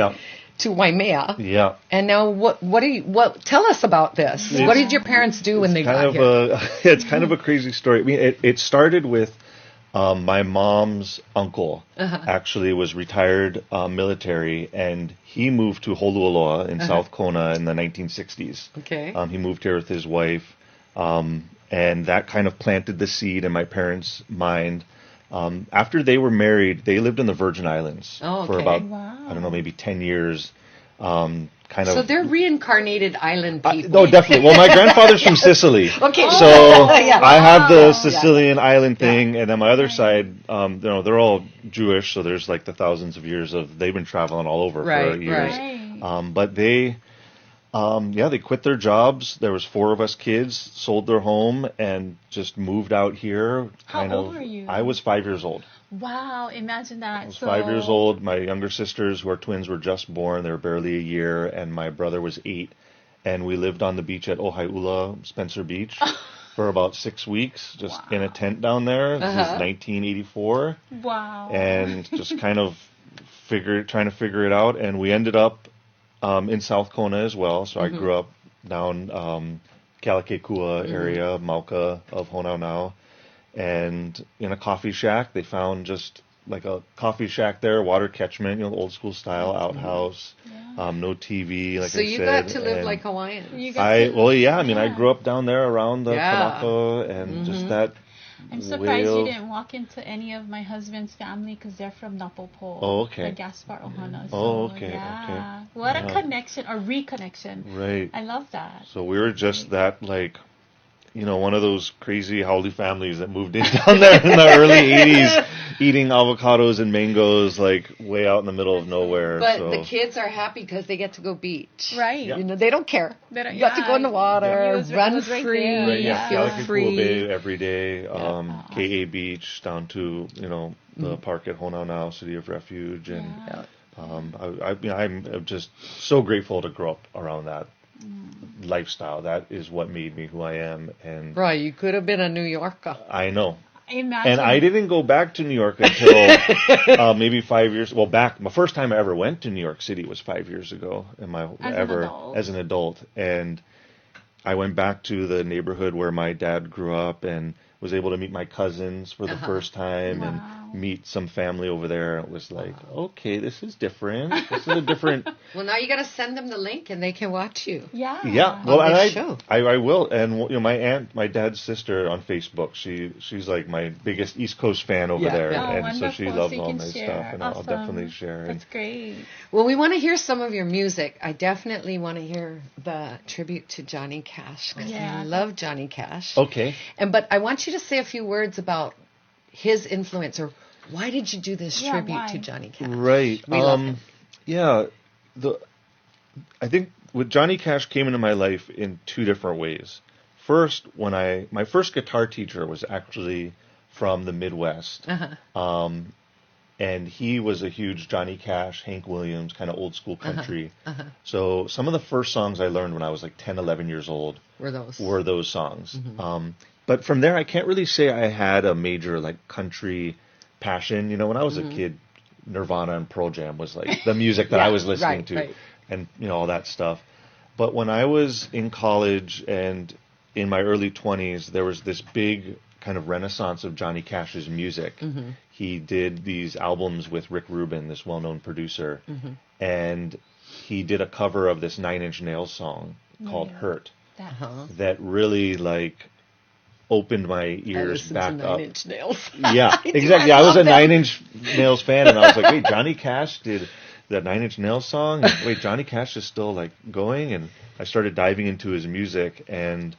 [SPEAKER 7] to Waimea.
[SPEAKER 13] Yeah.
[SPEAKER 7] And now what tell us about this. What did your parents do when they got here?
[SPEAKER 13] It's kind of a crazy story. I mean, it started with my mom's uncle actually was retired military, and he moved to Holualoa in South Kona in the 1960s.
[SPEAKER 7] Okay.
[SPEAKER 13] He moved here with his wife, and that kind of planted the seed in my parents' mind. After they were married, they lived in the Virgin Islands for about, I don't know, maybe 10 years.
[SPEAKER 7] So they're reincarnated island people.
[SPEAKER 13] No, definitely. Well, my grandfather's from Sicily.
[SPEAKER 7] Okay.
[SPEAKER 13] So I have the Sicilian island thing, and then my other side, they're all Jewish, so there's like the thousands of years they've been traveling all over for years.
[SPEAKER 7] Right.
[SPEAKER 13] But they quit their jobs. There was 4 of us kids, sold their home, and just moved out here.
[SPEAKER 12] How old were you?
[SPEAKER 13] I was 5 years old.
[SPEAKER 12] Wow, imagine that.
[SPEAKER 13] I was 5 years old. My younger sisters, who are twins, were just born. They were barely a year, and my brother was 8. And we lived on the beach at Ohaiula, Spencer Beach, for about 6 weeks, just in a tent down there. This is 1984.
[SPEAKER 12] Wow.
[SPEAKER 13] And just kind of trying to figure it out. And we ended up in South Kona as well. So I grew up down Kalakekua area, Mauka of Honaunau. And in a coffee shack, they found just like a coffee shack there, water catchment, old school style outhouse, no TV, like I said.
[SPEAKER 7] So you got to live like Hawaiians.
[SPEAKER 13] I mean, I grew up down there around the Kanaka, and just that.
[SPEAKER 12] I'm surprised you didn't walk into any of my husband's family, because they're from Napopo.
[SPEAKER 13] Oh, okay.
[SPEAKER 12] The Gaspar Ohana.
[SPEAKER 13] So, okay.
[SPEAKER 12] What a connection, or reconnection.
[SPEAKER 13] Right.
[SPEAKER 12] I love that.
[SPEAKER 13] So we were just that, like, one of those crazy haole families that moved in down there in the early 80s, eating avocados and mangoes, like, way out in the middle of nowhere.
[SPEAKER 7] But the kids are happy because they get to go beach.
[SPEAKER 12] Right.
[SPEAKER 7] They don't care. You got to go in the water, run free, feel free.
[SPEAKER 13] Bay every day, KA Beach, down to, the park at Honaunau, City of Refuge. And I'm just so grateful to grow up around that lifestyle. That is what made me who I am. And
[SPEAKER 7] right, you could have been a New Yorker.
[SPEAKER 13] I know.
[SPEAKER 12] Imagine.
[SPEAKER 13] And I didn't go back to New York until maybe 5 years. Well, my first time I ever went to New York City was 5 years ago. As an adult, and I went back to the neighborhood where my dad grew up, and was able to meet my cousins for the first time, and meet some family over there. It was like, okay, this is different. This is a different.
[SPEAKER 7] Well, now you got to send them the link and they can watch you.
[SPEAKER 12] Yeah.
[SPEAKER 13] Yeah, well,
[SPEAKER 7] On
[SPEAKER 13] and
[SPEAKER 7] this show.
[SPEAKER 13] I will, and my aunt, my dad's sister on Facebook, she's like my biggest East Coast fan over there,
[SPEAKER 12] Oh,
[SPEAKER 13] and so she
[SPEAKER 12] wonderful.
[SPEAKER 13] loves
[SPEAKER 12] So you
[SPEAKER 13] all
[SPEAKER 12] can
[SPEAKER 13] my
[SPEAKER 12] share.
[SPEAKER 13] stuff, and I'll
[SPEAKER 12] Awesome.
[SPEAKER 13] definitely share.
[SPEAKER 12] That's great.
[SPEAKER 7] Well, we want to hear some of your music. I definitely want to hear the tribute to Johnny Cash, because I love Johnny Cash.
[SPEAKER 13] Okay.
[SPEAKER 7] But I want you to say a few words about his influence, or why did you do this tribute to Johnny Cash?
[SPEAKER 13] Right.
[SPEAKER 7] We love him.
[SPEAKER 13] Yeah. I think with Johnny Cash came into my life in two different ways. First, when my first guitar teacher was actually from the Midwest. And he was a huge Johnny Cash, Hank Williams, kind of old school country. So some of the first songs I learned when I was like 10, 11 years old
[SPEAKER 7] were those
[SPEAKER 13] songs. But from there, I can't really say I had a major like country passion. You know, when I was a kid, Nirvana and Pearl Jam was like the music that I was listening to, and all that stuff. But when I was in college and in my early 20s, there was this big kind of renaissance of Johnny Cash's music. He did these albums with Rick Rubin, this well-known producer, and he did a cover of this Nine Inch Nails song called "Hurt" that really like opened my ears back
[SPEAKER 7] to
[SPEAKER 13] up.
[SPEAKER 7] Nine Inch Nails.
[SPEAKER 13] Yeah, exactly. I was a Nine Inch Nails fan, and I was like, wait, Johnny Cash did that Nine Inch Nails song? And wait, Johnny Cash is still like going? And I started diving into his music, and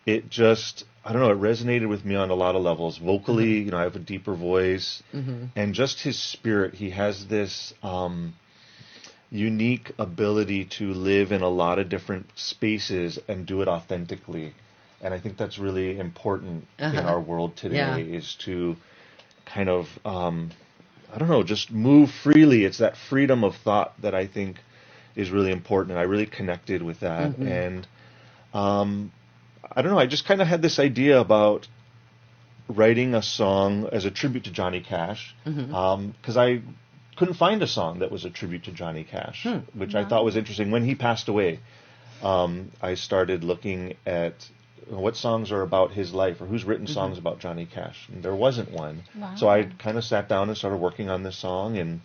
[SPEAKER 13] it just, I don't know, it resonated with me on a lot of levels. Vocally, I have a deeper voice, and just his spirit. He has this unique ability to live in a lot of different spaces and do it authentically. And I think that's really important in our world today, is to kind of, I don't know, just move freely. It's that freedom of thought that I think is really important. And I really connected with that. And I don't know, I just kind of had this idea about writing a song as a tribute to Johnny Cash, because I couldn't find a song that was a tribute to Johnny Cash, which I thought was interesting. When he passed away, I started looking at what songs are about his life, or who's written songs about Johnny Cash, and there wasn't one. So I kind of sat down and started working on this song, and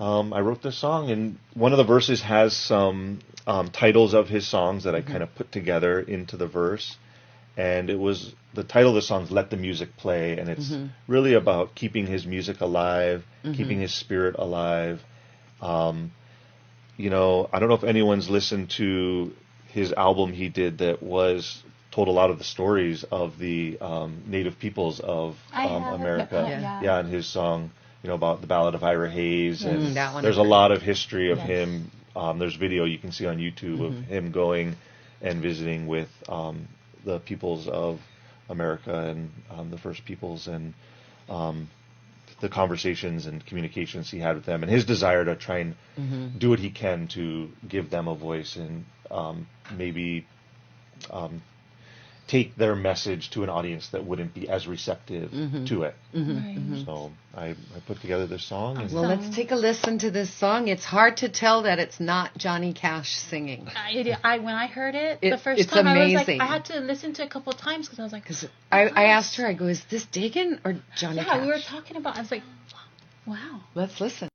[SPEAKER 13] I wrote this song, and one of the verses has some titles of his songs that I kind of put together into the verse, and it was, the title of the song is "Let the Music Play," and it's really about keeping his music alive, keeping his spirit alive. I don't know if anyone's listened to his album he did that told a lot of the stories of the native peoples of America. And his song, about the Ballad of Ira Hayes, and there's a lot of history of him. There's video you can see on YouTube of him going and visiting with the peoples of America and the First Peoples, and the conversations and communications he had with them, and his desire to try and do what he can to give them a voice, and maybe take their message to an audience that wouldn't be as receptive to it. So I put together this song. And
[SPEAKER 7] well, let's take a listen to this song. It's hard to tell that it's not Johnny Cash singing.
[SPEAKER 12] When I heard it the first
[SPEAKER 7] it's
[SPEAKER 12] time,
[SPEAKER 7] amazing.
[SPEAKER 12] I had to listen to it a couple of times because I was like,
[SPEAKER 7] I asked her, I go, is this Dagan or Johnny Cash?
[SPEAKER 12] Yeah, we were talking about, I was like, wow.
[SPEAKER 7] Let's listen.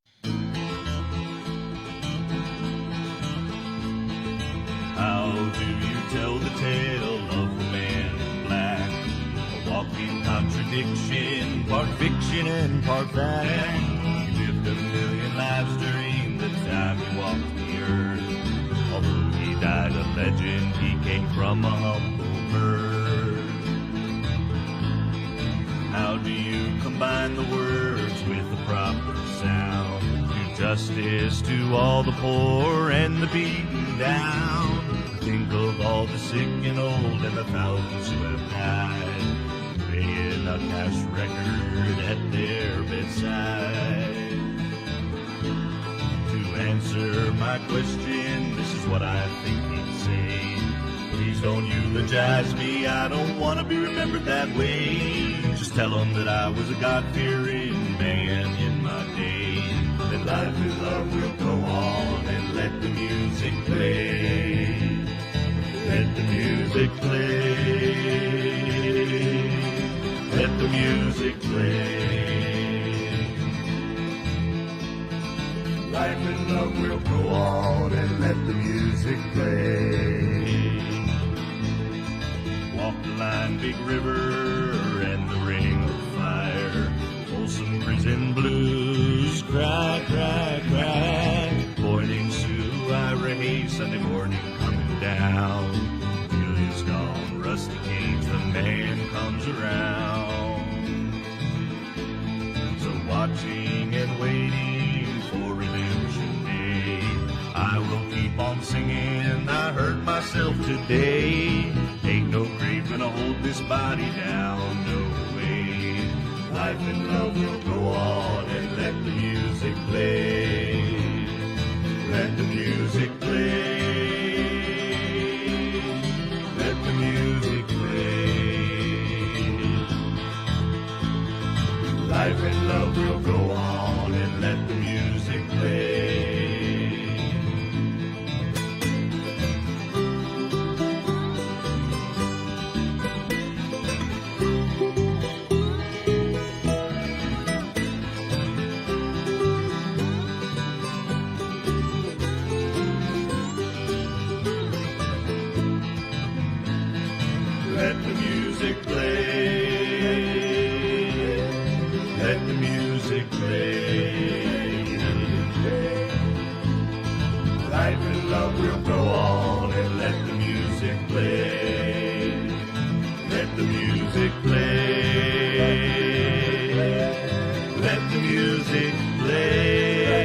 [SPEAKER 1] How do you tell the tale of the man in black? A walking contradiction, part fiction and part fact. He lived 1,000,000 lives during the time he walked the earth. Although he died a legend, he came from a humble birth. How do you combine the words with the proper sound? Do justice to all the poor and the beaten down. Think of all the sick and old and the thousands who have died, paying a cash record at their bedside. To answer my question, this is what I think he'd say. Please don't eulogize me, I don't want to be remembered that way. Just tell them that I was a God-fearing man in my day. That life and love will go on, and let the music play. Let the music play. Let the music play. let the music play. Walk the line, big river, and the ring of fire. Folsom prison blues, cry, cry, cry. Pointing Sue, Ira Hayes, Sunday morning coming down. Julia's gone, Rusty Cage, the man comes around. So watching and waiting for Redemption Day, I will keep on singing, I hurt myself today. Ain't no grave gonna hold this body down, no way. Life and love will go on and let the music play. Let the music play. Let the music play. Life and love will go on and let the music play. Let the music play. Let the music play. Life and love will go on and let the music play. Let the music play. Let the music play.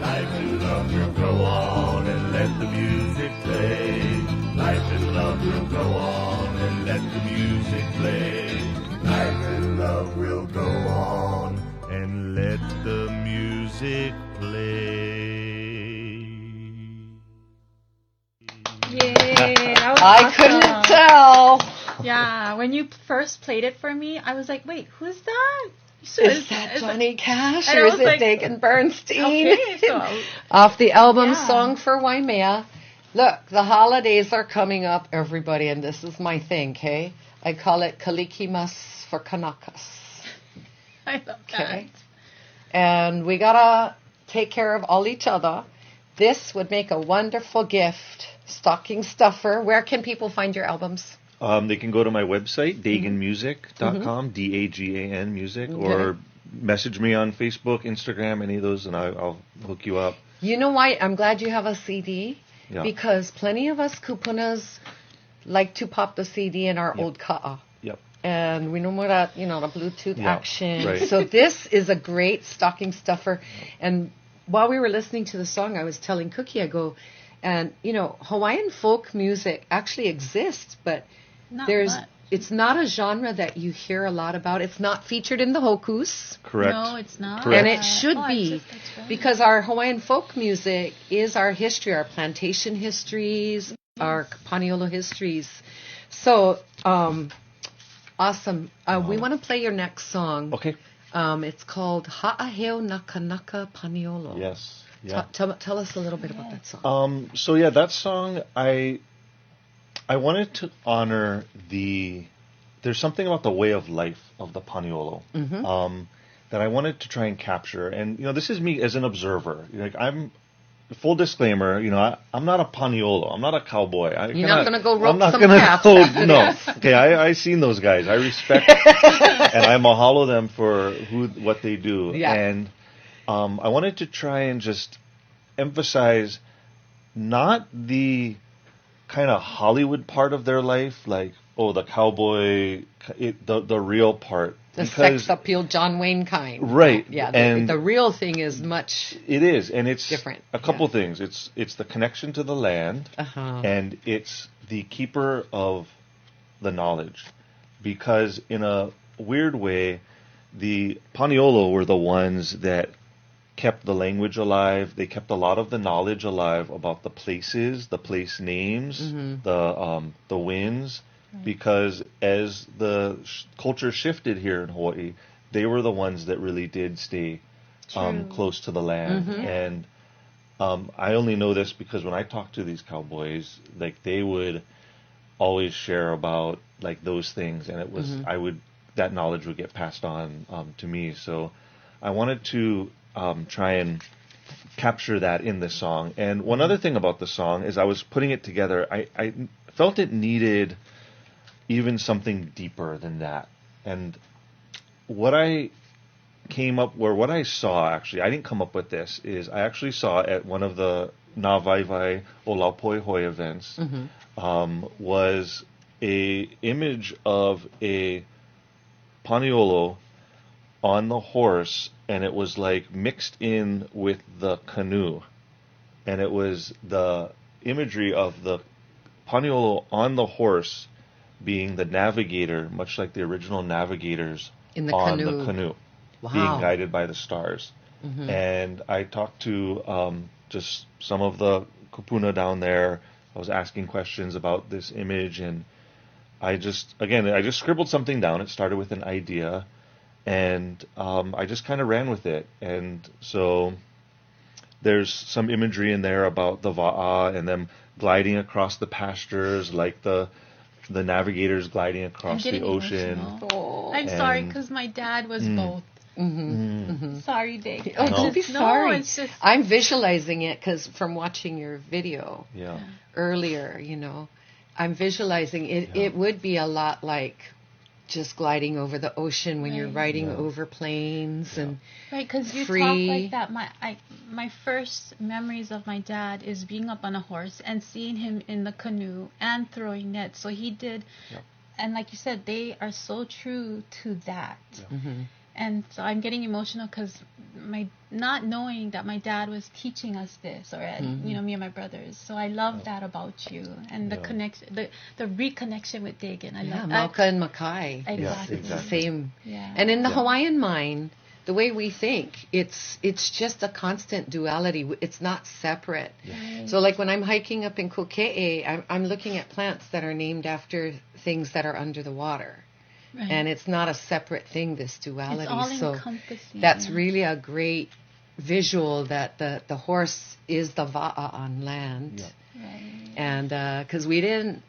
[SPEAKER 1] Life and love will go on and let the music play. Life and love will go on and let the music play. Life and love will go on and let the music play.
[SPEAKER 12] Yay! That was
[SPEAKER 7] I
[SPEAKER 12] awesome.
[SPEAKER 7] couldn't tell.
[SPEAKER 12] Yeah, when you first played it for me, I was like, wait, who's that?
[SPEAKER 7] Is that Johnny Cash
[SPEAKER 12] and I
[SPEAKER 7] or is
[SPEAKER 12] was
[SPEAKER 7] it
[SPEAKER 12] like,
[SPEAKER 7] Dagan Bernstein?
[SPEAKER 12] Okay, so
[SPEAKER 7] Off the album
[SPEAKER 12] Yeah.
[SPEAKER 7] Song for Waimea. Look, the holidays are coming up, everybody, and this is my thing, okay? I call it Kalikimas for Kanakas.
[SPEAKER 12] I love
[SPEAKER 7] Okay. And we gotta take care of all each other. This would make a wonderful gift. Stocking stuffer. Where can people find your albums?
[SPEAKER 13] They can go to my website, daganmusic.com, D-A-G-A-N music, or message me on Facebook, Instagram, any of those, and I'll hook you up.
[SPEAKER 7] You know why? I'm glad you have a CD.
[SPEAKER 13] Yeah.
[SPEAKER 7] Because plenty of us kupunas like to pop the CD in our old ka'a.
[SPEAKER 13] Yep.
[SPEAKER 7] And we know more that, the Bluetooth
[SPEAKER 13] Yeah,
[SPEAKER 7] action.
[SPEAKER 13] right.
[SPEAKER 7] So this is a great stocking stuffer. And while we were listening to the song, I was telling Cookie, I go, and, Hawaiian folk music actually exists, but
[SPEAKER 12] Not
[SPEAKER 7] there's
[SPEAKER 12] much.
[SPEAKER 7] it's not a genre that you hear a lot about. It's not featured in the hokus.
[SPEAKER 13] Correct.
[SPEAKER 12] No, it's not.
[SPEAKER 13] Correct.
[SPEAKER 7] And it should
[SPEAKER 12] Oh,
[SPEAKER 7] be,
[SPEAKER 12] that's right.
[SPEAKER 7] because our Hawaiian folk music is our history, our plantation histories, our Paniolo histories. So, awesome. We want to play your next song.
[SPEAKER 13] Okay.
[SPEAKER 7] It's called Ha'aheo Nakanaka Paniolo.
[SPEAKER 13] Yes. Yeah.
[SPEAKER 7] Tell us a little bit about that song.
[SPEAKER 13] So yeah, that song, I wanted to honor there's something about the way of life of the Paniolo that I wanted to try and capture. And, this is me as an observer. I'm, full disclaimer, I'm not a Paniolo. I'm not a cowboy.
[SPEAKER 7] You're not going to go rope some
[SPEAKER 13] gonna
[SPEAKER 7] calves
[SPEAKER 13] go,
[SPEAKER 7] after
[SPEAKER 13] no.
[SPEAKER 7] this.
[SPEAKER 13] Okay, I seen those guys. I respect and I mahalo them for what they do.
[SPEAKER 7] Yeah.
[SPEAKER 13] And I wanted to try and just emphasize not the kind of Hollywood part of their life, like, the cowboy, the real part.
[SPEAKER 7] The sex appeal John Wayne kind.
[SPEAKER 13] Right.
[SPEAKER 7] Yeah,
[SPEAKER 13] and
[SPEAKER 7] the real thing is much
[SPEAKER 13] it is, and it's
[SPEAKER 7] different.
[SPEAKER 13] A couple things. It's the connection to the land, and it's the keeper of the knowledge. Because in a weird way, the Paniolo were the ones that kept the language alive. They kept a lot of the knowledge alive about the places, the place names, the winds. Because as the culture shifted here in Hawaii, they were the ones that really did stay close to the land. And I only know this because when I talk to these cowboys, like, they would always share about, like, those things, and it was that knowledge would get passed on to me. So I wanted to try and capture that in the song. And one other thing about the song is I was putting it together, I felt it needed even something deeper than that. And what I saw, actually, I didn't come up with this, is I actually saw at one of the Na Vaivai o Laupoihoi events, was a image of a paniolo on the horse, and it was like mixed in with the canoe. And it was the imagery of the paniolo on the horse being the navigator, much like the original navigators
[SPEAKER 7] In the
[SPEAKER 13] on
[SPEAKER 7] canoe.
[SPEAKER 13] the canoe,
[SPEAKER 7] Wow.
[SPEAKER 13] being guided by the stars. And I talked to just some of the kupuna down there. I was asking questions about this image, and I just scribbled something down. It started with an idea, and I just kind of ran with it. And so there's some imagery in there about the va'a and them gliding across the pastures, like the navigators gliding across the ocean.
[SPEAKER 12] I'm sorry, because my dad was both. Sorry, Dave.
[SPEAKER 7] Oh, don't be sorry.
[SPEAKER 12] It's just...
[SPEAKER 7] I'm visualizing it because from watching your video
[SPEAKER 13] Yeah.
[SPEAKER 7] earlier, I'm visualizing it.
[SPEAKER 13] Yeah.
[SPEAKER 7] It would be a lot like just gliding over the ocean when you're riding over plains and
[SPEAKER 12] Right, because you
[SPEAKER 7] free.
[SPEAKER 12] talk like that. My first memories of my dad is being up on a horse and seeing him in the canoe and throwing nets. So he did, and like you said, they are so true to that. And so I'm getting emotional because not knowing that my dad was teaching us this, or me and my brothers. So I love that about you and the connection, the reconnection with Dagan. I love
[SPEAKER 7] Mauka and Makai.
[SPEAKER 12] Exactly.
[SPEAKER 7] It's the same.
[SPEAKER 12] Yeah.
[SPEAKER 7] And in the Hawaiian mind, the way we think, it's just a constant duality. It's not separate.
[SPEAKER 12] Right.
[SPEAKER 7] So like when I'm hiking up in Koke'e, I'm looking at plants that are named after things that are under the water.
[SPEAKER 12] Right.
[SPEAKER 7] And it's not a separate thing, this duality.
[SPEAKER 12] It's all
[SPEAKER 7] so
[SPEAKER 12] encompassing.
[SPEAKER 7] that's really a great visual that the horse is the va'a on land.
[SPEAKER 12] Right.
[SPEAKER 7] And because we didn't,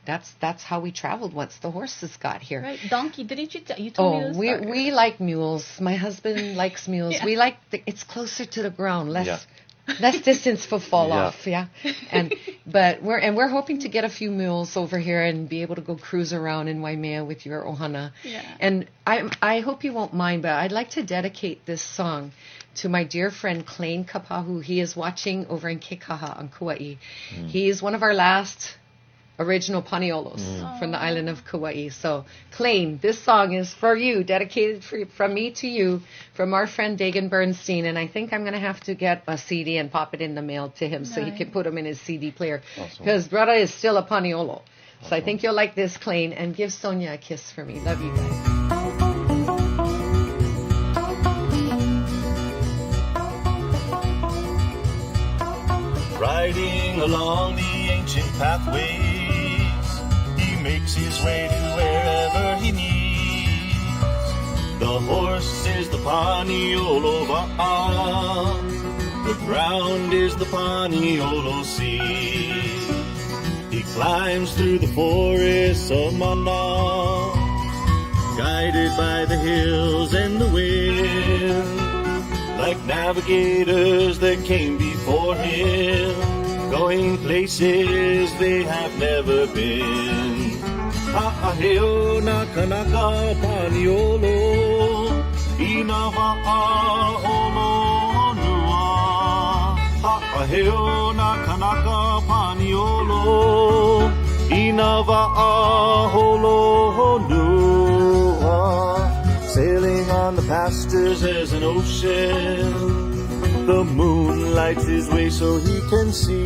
[SPEAKER 7] that's how we traveled once the horses got here.
[SPEAKER 12] Right, donkey. Didn't you told me this?
[SPEAKER 7] We like mules. My husband likes mules. We like it's closer to the ground, less distance for fall off. But we're hoping to get a few mules over here and be able to go cruise around in Waimea with your ohana. And I hope you won't mind, but I'd like to dedicate this song to my dear friend Klein Kapahu. He is watching over in Kekaha on Kauai. He is one of our last original paniolos from the island of Kauai. So, Klein, this song is for you, dedicated from me to you, from our friend Dagan Bernstein. And I think I'm going to have to get a CD and pop it in the mail to him so he can put them in his CD player. Because brother is still a paniolo. So I think you'll like this, Klein. And give Sonia a kiss for me. Love you guys.
[SPEAKER 1] Riding along the ancient pathways, he makes his way to wherever he needs. The horse is the paniolo va'a, the ground is the paniolo sea. He climbs through the forests of Mana, guided by the hills and the wind. Like navigators that came before him, going places they have never been. Ha'aheo na kanaka paniolo, ina va'a honua. Ha'aheo na kanaka paniolo, ina va'a honua. Sailing on the pastures as an ocean, the moon lights his way so he can see.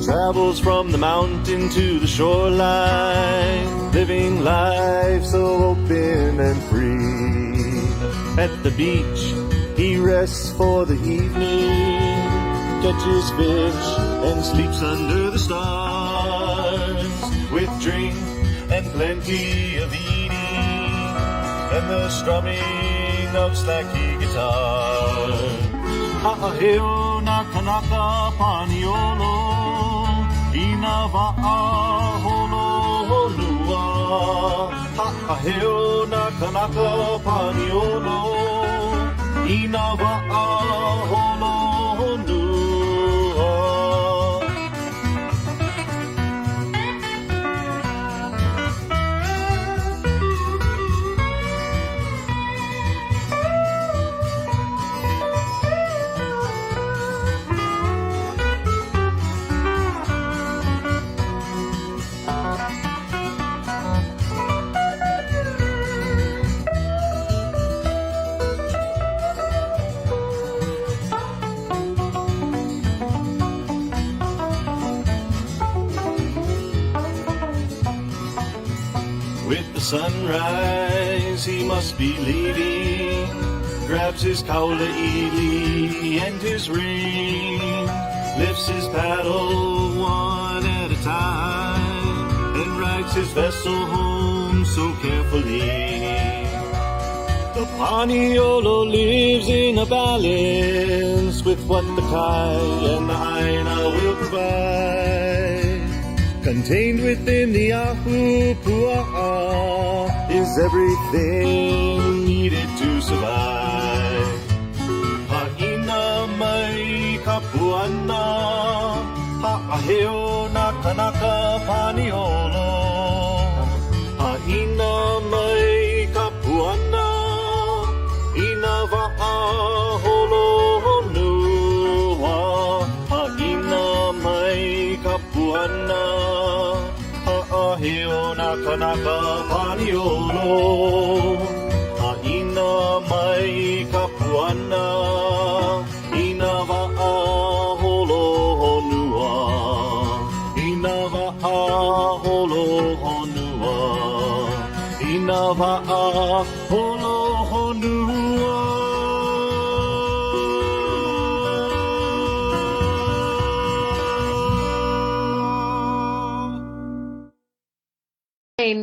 [SPEAKER 1] Travels from the mountain to the shoreline, living life so open and free. At the beach, he rests for the evening, catches fish and sleeps under the stars, with drink and plenty of eating, and the strumming of slacky guitar. Ha'aheo na kanaka paniolo, ina va'a honolua. Ha'aheo na kanaka paniolo, ina wa'aholonua. With the sunrise, he must be leaving. Grabs his kaulaili and his ring, lifts his paddle one at a time, and rides his vessel home so carefully. The Paniolo lives in a balance with what the Kai and the Aina will provide. Contained within the Ahupua'a is everything needed to survive. Ha'ina mai kapuana, ha'aheo na kanaka paniolo. Ha'ina mai kapuana, ina wa'aholonua. Ha'ina mai kapuana, ha'aheo na kanaka paniolo. Ha'ina mai kapuana, ina wa'aholonua. Ina wa'aholonua. Ina wa'aholonua.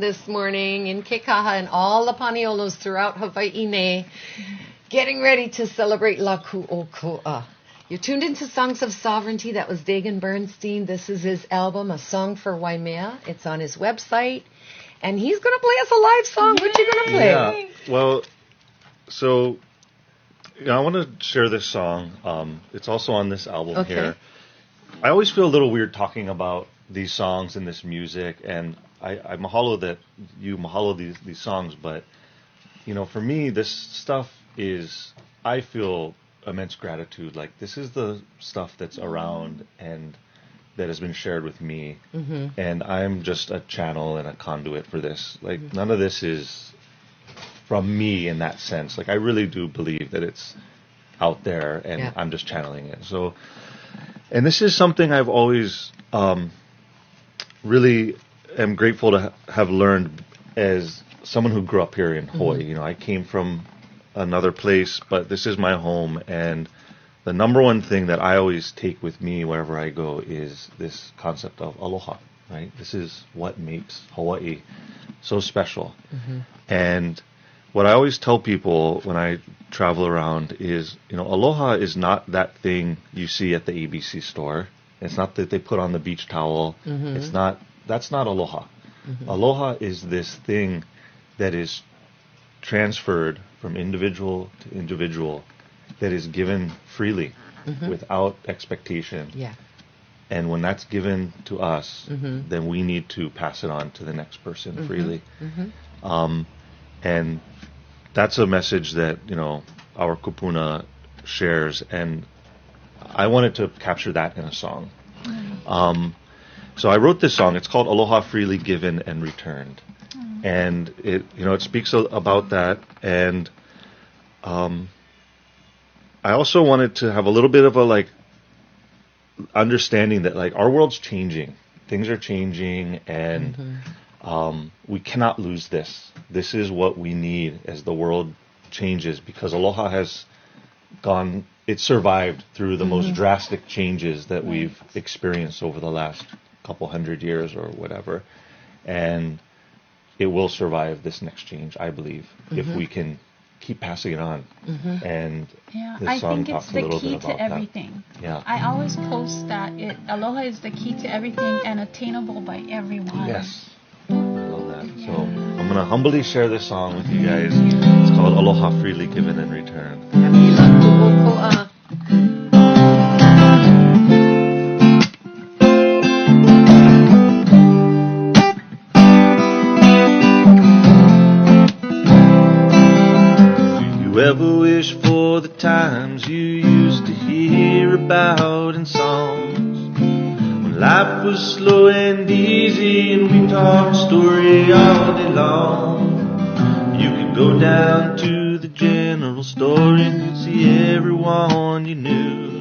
[SPEAKER 7] This morning in Kekaha and all the Paniolos throughout Hawaii, getting ready to celebrate La Ku'okua. You're tuned into Songs of Sovereignty. That was Dagan Bernstein. This is his album, A Song for Waimea. It's on his website. And he's going to play us a live song. What you going to play?
[SPEAKER 13] Yeah, well, so I want to share this song. It's also on this album here. I always feel a little weird talking about these songs and this music, and I mahalo that you mahalo these songs, but, for me, this stuff is, I feel immense gratitude. Like, this is the stuff that's around and that has been shared with me, and I'm just a channel and a conduit for this. Like, none of this is from me in that sense. Like, I really do believe that it's out there, and I'm just channeling it. So, and this is something I've always really am grateful to have learned as someone who grew up here in Hawaii. I came from another place, but this is my home, and the number one thing that I always take with me wherever I go is this concept of aloha, right? This is what makes Hawaii so special. And what I always tell people when I travel around is, aloha is not that thing you see at the ABC store. It's not that they put on the beach towel. It's not. That's not aloha. Aloha is this thing that is transferred from individual to individual, that is given freely, without expectation. And when that's given to us, then we need to pass it on to the next person freely. And that's a message that, our kupuna shares, and I wanted to capture that in a song. So I wrote this song. It's called Aloha Freely Given and Returned. And it speaks about that. And I also wanted to have a little bit of a understanding that our world's changing. Things are changing, and we cannot lose this. This is what we need as the world changes, because aloha has it survived through the most drastic changes that we've experienced over the last couple hundred years or whatever, and it will survive this next change, I believe, if we can keep passing it on. And this song talks a little bit about that. I think it's the key to everything.
[SPEAKER 12] I always post that aloha is the key to everything and attainable by everyone.
[SPEAKER 13] Yes, I love that. So I'm gonna humbly share this song with you guys. It's called Aloha Freely Given and Returned. for the times you used to hear about in songs. When life was slow and easy and we talked story all day long. You could go down to the general store and you'd see everyone you knew.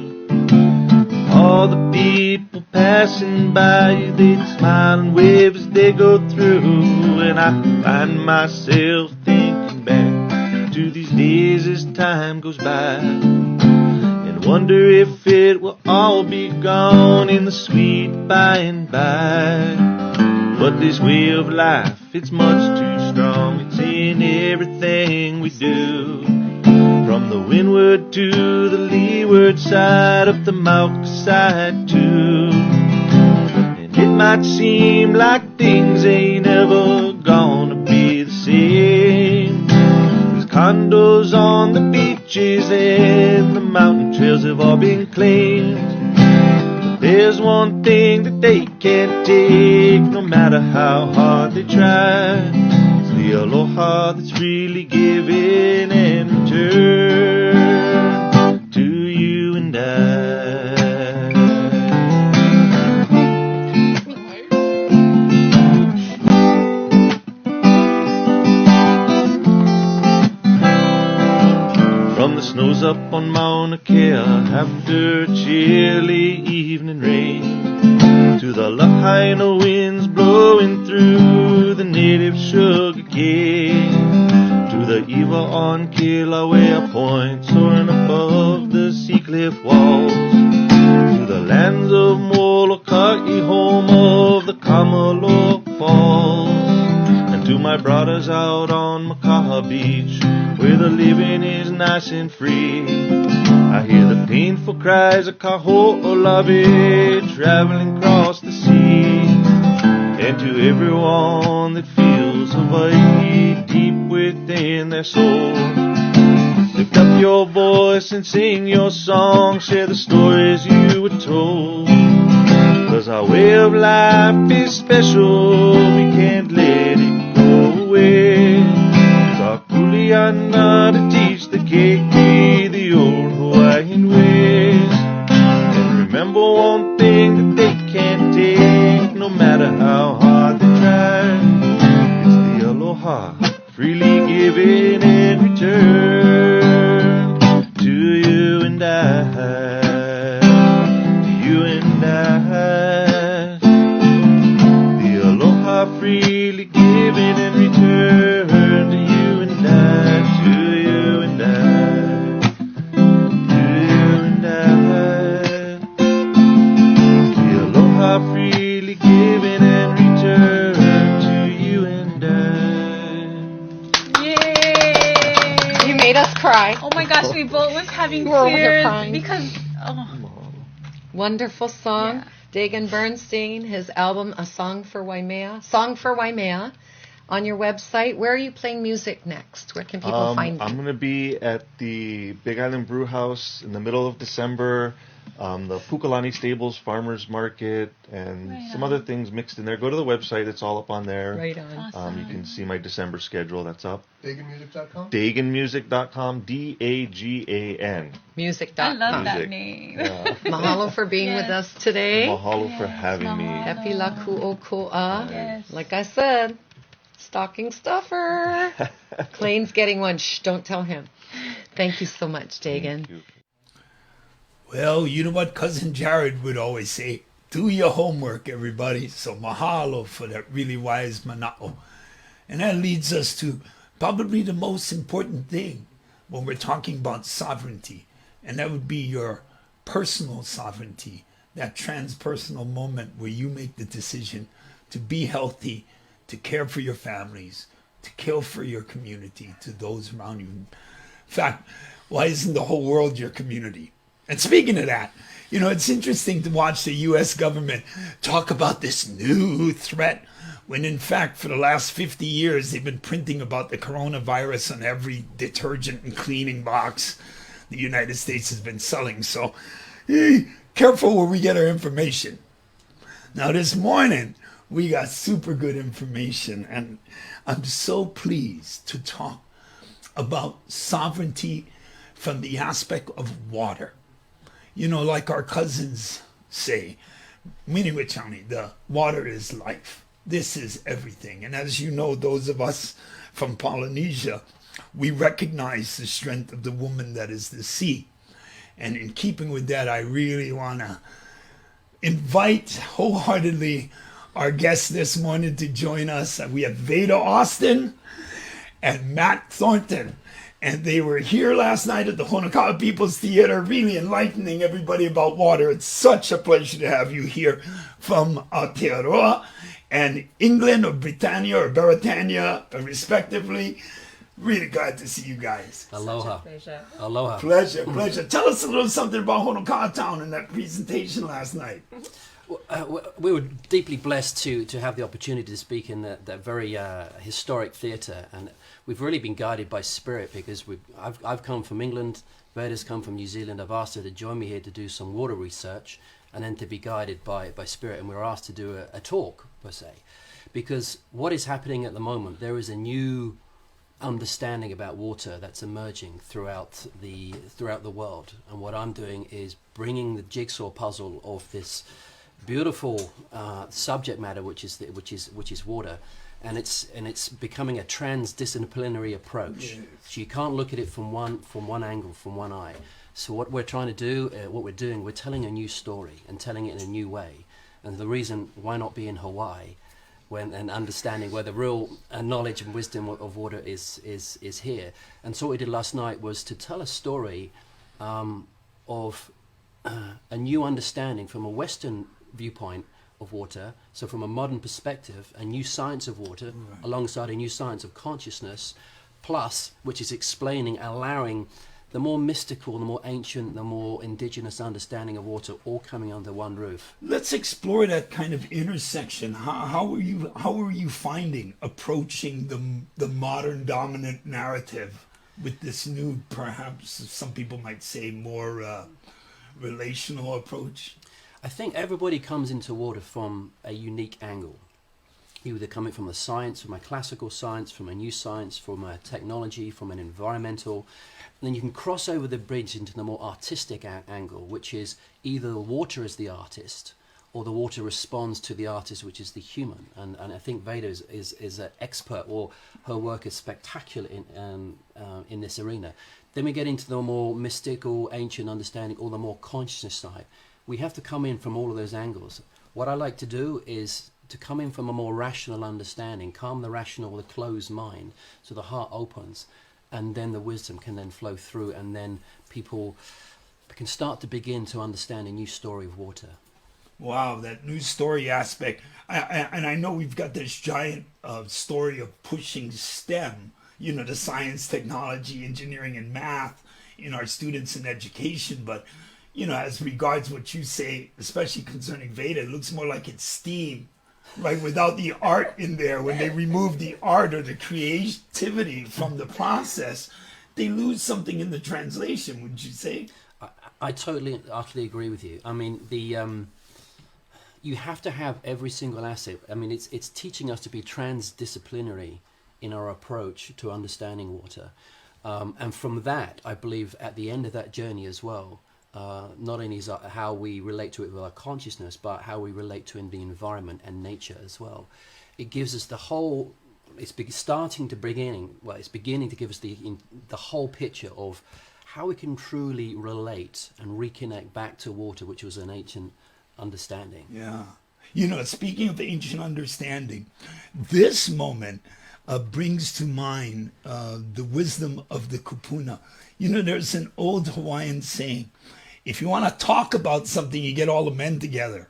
[SPEAKER 13] All the people passing by you, they'd smile and wave as they go through. And I find myself thinking back to these days as time goes by, and wonder if it will all be gone in the sweet by and by. But this way of life, it's much too strong. It's in everything we do, from the windward to the leeward side, up the Mauka side too. And it might seem like things ain't ever gonna be the same. There's condos on the beaches and the mountain trails have all been claimed. But there's one thing that they can't take, no matter how hard they try. It's the aloha that's really given and returned to you and I. From the snows up on Mauna Kea after a chilly evening rain, to the Lahaina winds blowing through the native sugar cane, to the Iwa on Kilauea Point soaring above the sea cliff walls, to the lands of Molokai, home of the Kamaloa Falls, and to my brothers out on Makaha Beach, where the living is nice and free. I hear the painful cries of Kaho'olawe traveling across the sea. And to everyone that feels Hawaii deep within their soul, lift up your voice and sing your song, share the stories you were told. 'Cause our way of life is special, we can't let it go away. Kuleana to teach the keiki the old Hawaiian ways. And remember one thing that they can't take, no matter how hard they try. It's the aloha, freely given and returned to you and I. To you and I. The aloha, freely given and returned to you. Freely given and returned to you and I.
[SPEAKER 12] Yay!
[SPEAKER 7] You made us cry.
[SPEAKER 12] Oh my gosh, we both was having
[SPEAKER 7] We're over here
[SPEAKER 12] tears
[SPEAKER 7] crying.
[SPEAKER 12] because
[SPEAKER 7] Wonderful song.
[SPEAKER 12] Yeah.
[SPEAKER 7] Dagan Bernstein, his album A Song for Waimea, on your website. Where are you playing music next? Where can people find you?
[SPEAKER 13] I'm going to be at the Big Island Brew House in the middle of December. The Pukalani Stables Farmers Market, and some other things mixed in there. Go to the website; it's all up on there.
[SPEAKER 7] Right on.
[SPEAKER 12] Awesome.
[SPEAKER 13] You can see my December schedule. That's up.
[SPEAKER 4] DaganMusic.com?
[SPEAKER 13] DaganMusic.com. DAGAN.
[SPEAKER 7] Music.com.
[SPEAKER 12] I love that
[SPEAKER 13] Music.
[SPEAKER 12] name.
[SPEAKER 13] Yeah.
[SPEAKER 7] Mahalo for being
[SPEAKER 12] Yes.
[SPEAKER 7] with us today.
[SPEAKER 13] Mahalo for having me.
[SPEAKER 7] Happy Laku'oko'a.
[SPEAKER 12] Yes.
[SPEAKER 7] Like I said, stocking stuffer. Clayne's getting one. Shh, don't tell him. Thank you so much, Dagan.
[SPEAKER 13] Thank you.
[SPEAKER 1] Well, you know what Cousin Jared would always say? Do your homework, everybody. So mahalo for that really wise mana'o. And that leads us to probably the most important thing when we're talking about sovereignty. And that would be your personal sovereignty, that transpersonal moment where you make the decision to be healthy, to care for your families, to care for your community, to those around you. In fact, why isn't the whole world your community? And speaking of that, you know, it's interesting to watch the U.S. government talk about this new threat when, in fact, for the last 50 years, they've been printing about the coronavirus on every detergent and cleaning box the United States has been selling. So, careful where we get our information. Now, this morning, we got super good information, and I'm so pleased to talk about sovereignty from the aspect of water. You know, like our cousins say, Miniwichani, the water is life. This is everything. And as you know, those of us from Polynesia, we recognize the strength of the woman that is the sea. And in keeping with that, I really want to invite wholeheartedly our guests this morning to join us. We have Veda Austin and Matt Thornton. And they were here last night at the Honoka'a People's Theater, really enlightening everybody about water. It's such a pleasure to have you here from Aotearoa and England, or Britannia, or Baritania, respectively. Really glad to see you guys.
[SPEAKER 14] Aloha.
[SPEAKER 5] Pleasure.
[SPEAKER 14] Aloha.
[SPEAKER 1] Pleasure. Tell us a little something about Honoka'a Town in that presentation last night.
[SPEAKER 14] We were deeply blessed to have the opportunity to speak in that very historic theatre, and we've really been guided by spirit, because I've come from England, Veda's come from New Zealand. I've asked her to join me here to do some water research, and then to be guided by spirit, and we were asked to do a talk, per se, because what is happening at the moment, there is a new understanding about water that's emerging throughout the world, and what I'm doing is bringing the jigsaw puzzle of this beautiful subject matter, which is water, and it's becoming a transdisciplinary approach.
[SPEAKER 1] Yes.
[SPEAKER 14] So you can't look at it from one angle, from one eye. So what we're trying to do, we're telling a new story and telling it in a new way. And the reason why not be in Hawaii, and understanding where the real knowledge and wisdom of water is here. And so what we did last night was to tell a story of a new understanding from a Western viewpoint of water, so from a modern perspective, a new science of water, right, alongside a new science of consciousness, plus, which is explaining, allowing the more mystical, the more ancient, the more indigenous understanding of water all coming under one roof.
[SPEAKER 1] Let's explore that kind of intersection. How are you finding approaching the modern dominant narrative with this new, perhaps some people might say, more relational approach?
[SPEAKER 14] I think everybody comes into water from a unique angle. You either coming from the science, from a classical science, from a new science, from a technology, from an environmental, and then you can cross over the bridge into the more artistic angle, which is either the water is the artist, or the water responds to the artist, which is the human. And I think Veda is an expert, or her work is spectacular in this arena. Then we get into the more mystical, ancient understanding, or the more consciousness side. We have to come in from all of those angles. What I like to do is to come in from a more rational understanding, calm the rational, the closed mind, so the heart opens, and then the wisdom can then flow through, and then people can start to begin to understand a new story of water.
[SPEAKER 1] Wow, that new story aspect. And I know we've got this giant story of pushing STEM, the science, technology, engineering, and math in our students in education, but as regards what you say, especially concerning Veda, it looks more like it's STEAM, right? Without the art in there, when they remove the art or the creativity from the process, they lose something in the translation, wouldn't you say?
[SPEAKER 14] I totally, utterly agree with you. I mean, you have to have every single asset. I mean, it's teaching us to be transdisciplinary in our approach to understanding water. And from that, I believe at the end of that journey as well, not only is how we relate to it with our consciousness, but how we relate to in the environment and nature as well. It gives us the whole, it's beginning to give us the whole picture of how we can truly relate and reconnect back to water, which was an ancient understanding.
[SPEAKER 1] Yeah. Speaking of ancient understanding, this moment brings to mind the wisdom of the kupuna. There's an old Hawaiian saying, if you want to talk about something, you get all the men together.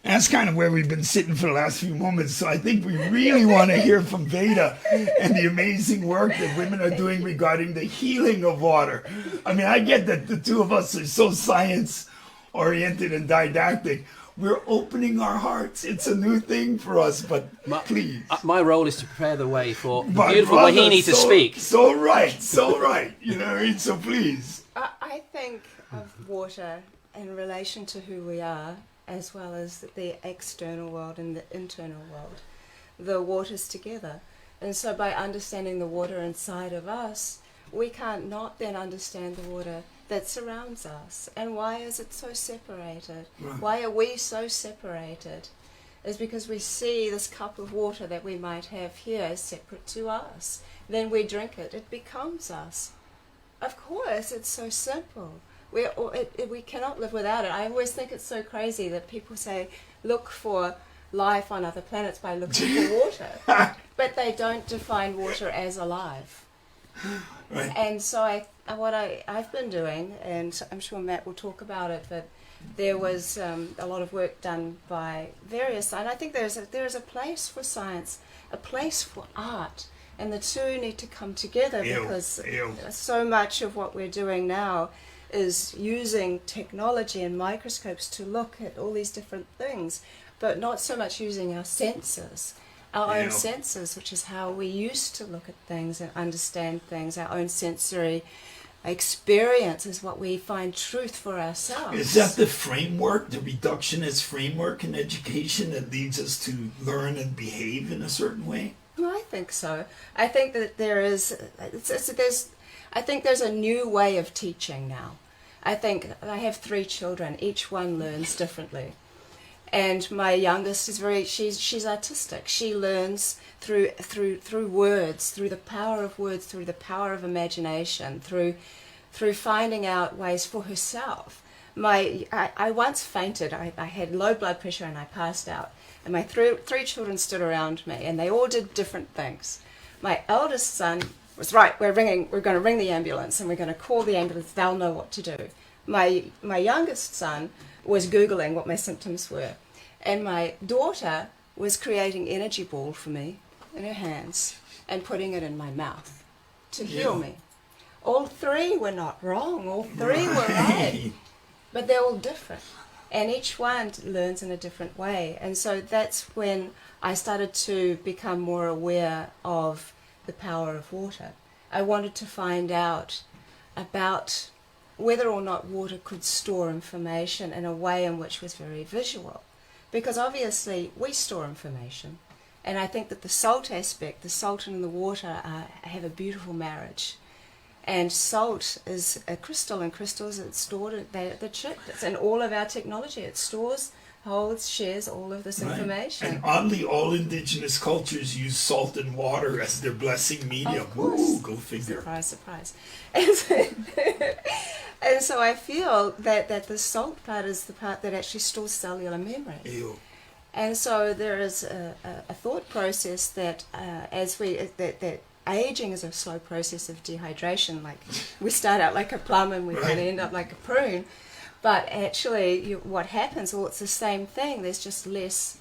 [SPEAKER 1] And that's kind of where we've been sitting for the last few moments. So I think we really want to hear from Veda and the amazing work that women are doing regarding the healing of water. I mean, I get that the two of us are so science-oriented and didactic. We're opening our hearts. It's a new thing for us, but please.
[SPEAKER 14] My role is to prepare the way for the beautiful Wahine to speak.
[SPEAKER 1] So right. So please.
[SPEAKER 15] I think of water in relation to who we are, as well as the external world and the internal world. The water's together. And so by understanding the water inside of us, we can't not then understand the water that surrounds us. And why is it so separated?
[SPEAKER 1] Right.
[SPEAKER 15] Why are we so separated? Is because we see this cup of water that we might have here as separate to us. Then we drink it, it becomes us. Of course, it's so simple. We cannot live without it. I always think it's so crazy that people say, look for life on other planets by looking for water. But they don't define water as alive.
[SPEAKER 1] Right.
[SPEAKER 15] And so what I've been doing, and I'm sure Matt will talk about it, but there was a lot of work done by various, and I think there is a place for science, a place for art, and the two need to come together because so much of what we're doing now is using technology and microscopes to look at all these different things, but not so much using our senses, our own senses, which is how we used to look at things and understand things. Our own sensory experience is what we find truth for ourselves.
[SPEAKER 1] Is that the framework, the reductionist framework in education that leads us to learn and behave in a certain way?
[SPEAKER 15] Well, I think so. I think that there's a new way of teaching now. I think I have 3 children. Each one learns differently. And my youngest is she's artistic. She learns through words, through the power of words, through the power of imagination, through finding out ways for herself. I once fainted. I had low blood pressure and I passed out. And my 3 children stood around me and they all did different things. My eldest son was right, we're going to ring the ambulance and we're going to call the ambulance, they'll know what to do. My youngest son was Googling what my symptoms were. And my daughter was creating energy ball for me in her hands and putting it in my mouth to heal me. All 3 were not wrong, all 3 were right, but they're all different. And each one learns in a different way. And so that's when I started to become more aware of the power of water. I wanted to find out about whether or not water could store information in a way in which was very visual. Because obviously we store information. And I think that the salt aspect, the salt and the water have a beautiful marriage. And salt is a crystal, and crystals are stored, the chip. It's in all of our technology. It stores, holds, shares all of this information.
[SPEAKER 1] And oddly, all indigenous cultures use salt and water as their blessing medium.
[SPEAKER 15] Of course.
[SPEAKER 1] Ooh, go figure.
[SPEAKER 15] Surprise, surprise. And so I feel that the salt part is the part that actually stores cellular memory.
[SPEAKER 1] Ew.
[SPEAKER 15] And so there is a thought process that that aging is a slow process of dehydration. Like we start out like a plum and we're going to end up like a prune. But actually what happens, well, it's the same thing. There's just less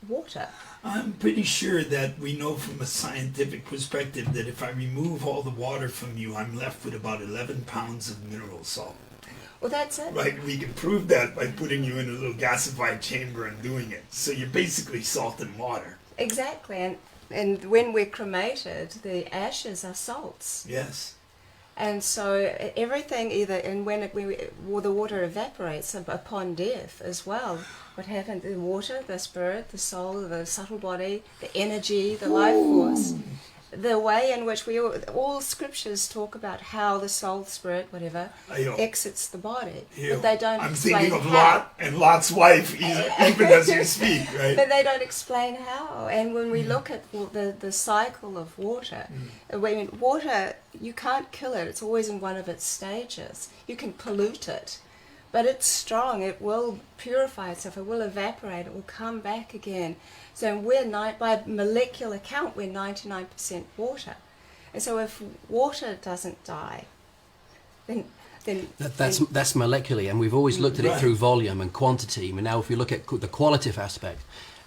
[SPEAKER 15] water.
[SPEAKER 1] I'm pretty sure that we know from a scientific perspective that if I remove all the water from you, I'm left with about 11 pounds of mineral salt.
[SPEAKER 15] Well, that's it.
[SPEAKER 1] Right, we can prove that by putting you in a little gasified chamber and doing it. So you're basically salt and water.
[SPEAKER 15] Exactly, and when we're cremated, the ashes are salts.
[SPEAKER 1] Yes.
[SPEAKER 15] And so everything when the water evaporates upon death as well. What happens? The water, the spirit, the soul, the subtle body, the energy, the life force. The way in which all scriptures talk about how the soul, spirit, whatever, exits the body. But they don't
[SPEAKER 1] I'm
[SPEAKER 15] explain
[SPEAKER 1] thinking of
[SPEAKER 15] how.
[SPEAKER 1] Lot and Lot's wife, even as you speak, right?
[SPEAKER 15] But they don't explain how. And when we look at the cycle of water, water, you can't kill it. It's always in one of its stages. You can pollute it, but it's strong. It will purify itself. It will evaporate. It will come back again. So by molecular count, we're 99% water. And so if water doesn't die, then
[SPEAKER 14] that's molecularly, and we've always looked at it through volume and quantity. And now if we look at the qualitative aspect,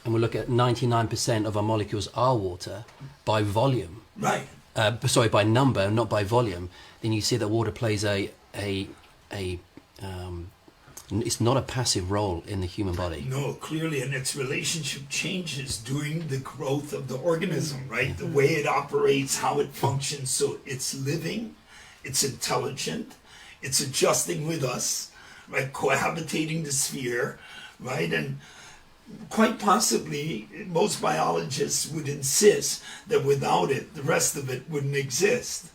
[SPEAKER 14] and we look at 99% of our molecules are water by volume.
[SPEAKER 1] Right.
[SPEAKER 14] By number, not by volume. Then you see that water plays it's not a passive role in the human body.
[SPEAKER 1] No, clearly, and its relationship changes during the growth of the organism, right? The way it operates, how it functions. So it's living, it's intelligent, it's adjusting with us, right? Cohabitating the sphere, right? And quite possibly, most biologists would insist that without it, the rest of it wouldn't exist.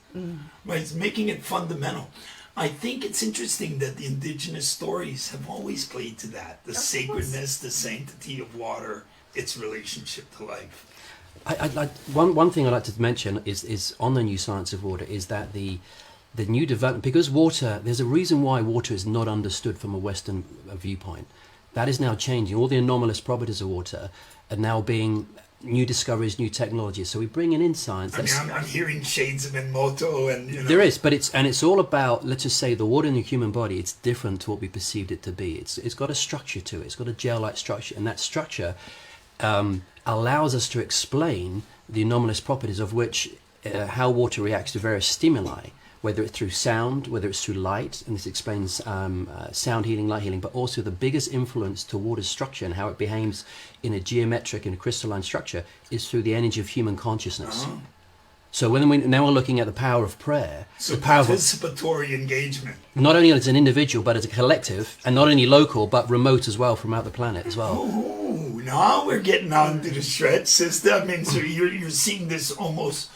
[SPEAKER 1] Right? It's making it fundamental. I think it's interesting that the indigenous stories have always played to that. The sacredness, the sanctity of water, its relationship to life.
[SPEAKER 14] One thing I'd like to mention is on the new science of water is that the new development, because water, there's a reason why water is not understood from a Western viewpoint. That is now changing. All the anomalous properties of water are now being new discoveries, new technologies. So we're bringing in science.
[SPEAKER 1] I'm hearing shades of Emoto and,
[SPEAKER 14] There is, but it's all about, let's just say, the water in the human body. It's different to what we perceived it to be. It's got a structure to it. It's got a gel-like structure, and that structure allows us to explain the anomalous properties of which, how water reacts to various stimuli, whether it's through sound, whether it's through light, and this explains sound healing, light healing, but also the biggest influence to water's structure and how it behaves in a geometric and crystalline structure is through the energy of human consciousness. So now we're looking at the power of prayer.
[SPEAKER 1] So
[SPEAKER 14] the power
[SPEAKER 1] participatory engagement.
[SPEAKER 14] Not only as an individual, but as a collective, and not only local, but remote as well from out the planet as well.
[SPEAKER 1] Oh, now we're getting on to the stretch, sister. I mean, so you're seeing this almost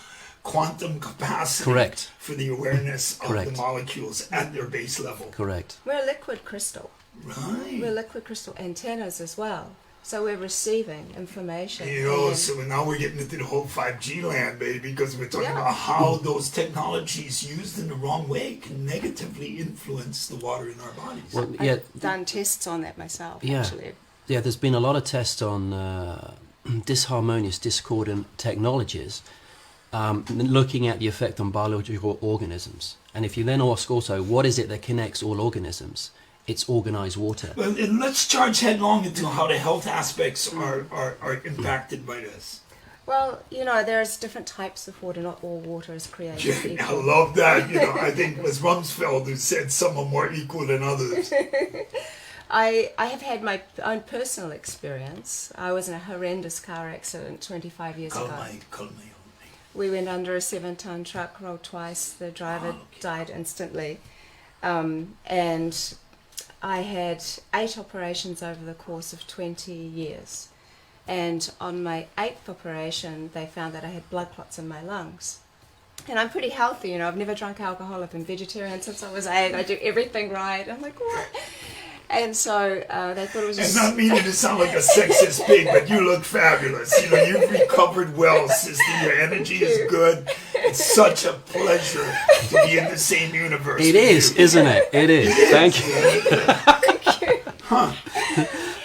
[SPEAKER 1] quantum capacity.
[SPEAKER 14] Correct.
[SPEAKER 1] For the awareness of
[SPEAKER 14] Correct.
[SPEAKER 1] the molecules at their base level.
[SPEAKER 14] Correct.
[SPEAKER 15] We're a liquid crystal.
[SPEAKER 1] Right.
[SPEAKER 15] We're liquid crystal antennas as well. So we're receiving information.
[SPEAKER 1] So now we're getting into the whole 5G land, baby, because we're talking about how those technologies used in the wrong way can negatively influence the water in our bodies.
[SPEAKER 14] Well,
[SPEAKER 15] I've done tests on that myself, actually.
[SPEAKER 14] Yeah, there's been a lot of tests on disharmonious, discordant technologies, looking at the effect on biological organisms. And if you then ask also, what is it that connects all organisms? It's organized water.
[SPEAKER 1] Well, and let's charge headlong into how the health aspects are impacted by this.
[SPEAKER 15] Well, there's different types of water. Not all water is created
[SPEAKER 1] I
[SPEAKER 15] equal.
[SPEAKER 1] love that. I think it was Rumsfeld who said some are more equal than others.
[SPEAKER 15] I have had my own personal experience. I was in a horrendous car accident 25 years ago. We went under a 7-ton truck, rolled twice. The driver died instantly. And I had 8 operations over the course of 20 years. And on my 8th operation, they found that I had blood clots in my lungs. And I'm pretty healthy, I've never drunk alcohol. I've been vegetarian since I was 8. I do everything right. I'm like, what? And so they thought it was just...
[SPEAKER 1] And not meaning to sound like a sexist pig, but you look fabulous. You've recovered well, sister. Your energy is good. It's such a pleasure to be in the same universe.
[SPEAKER 14] It is, isn't it? It is. Thank you.
[SPEAKER 15] Thank you.
[SPEAKER 1] Huh.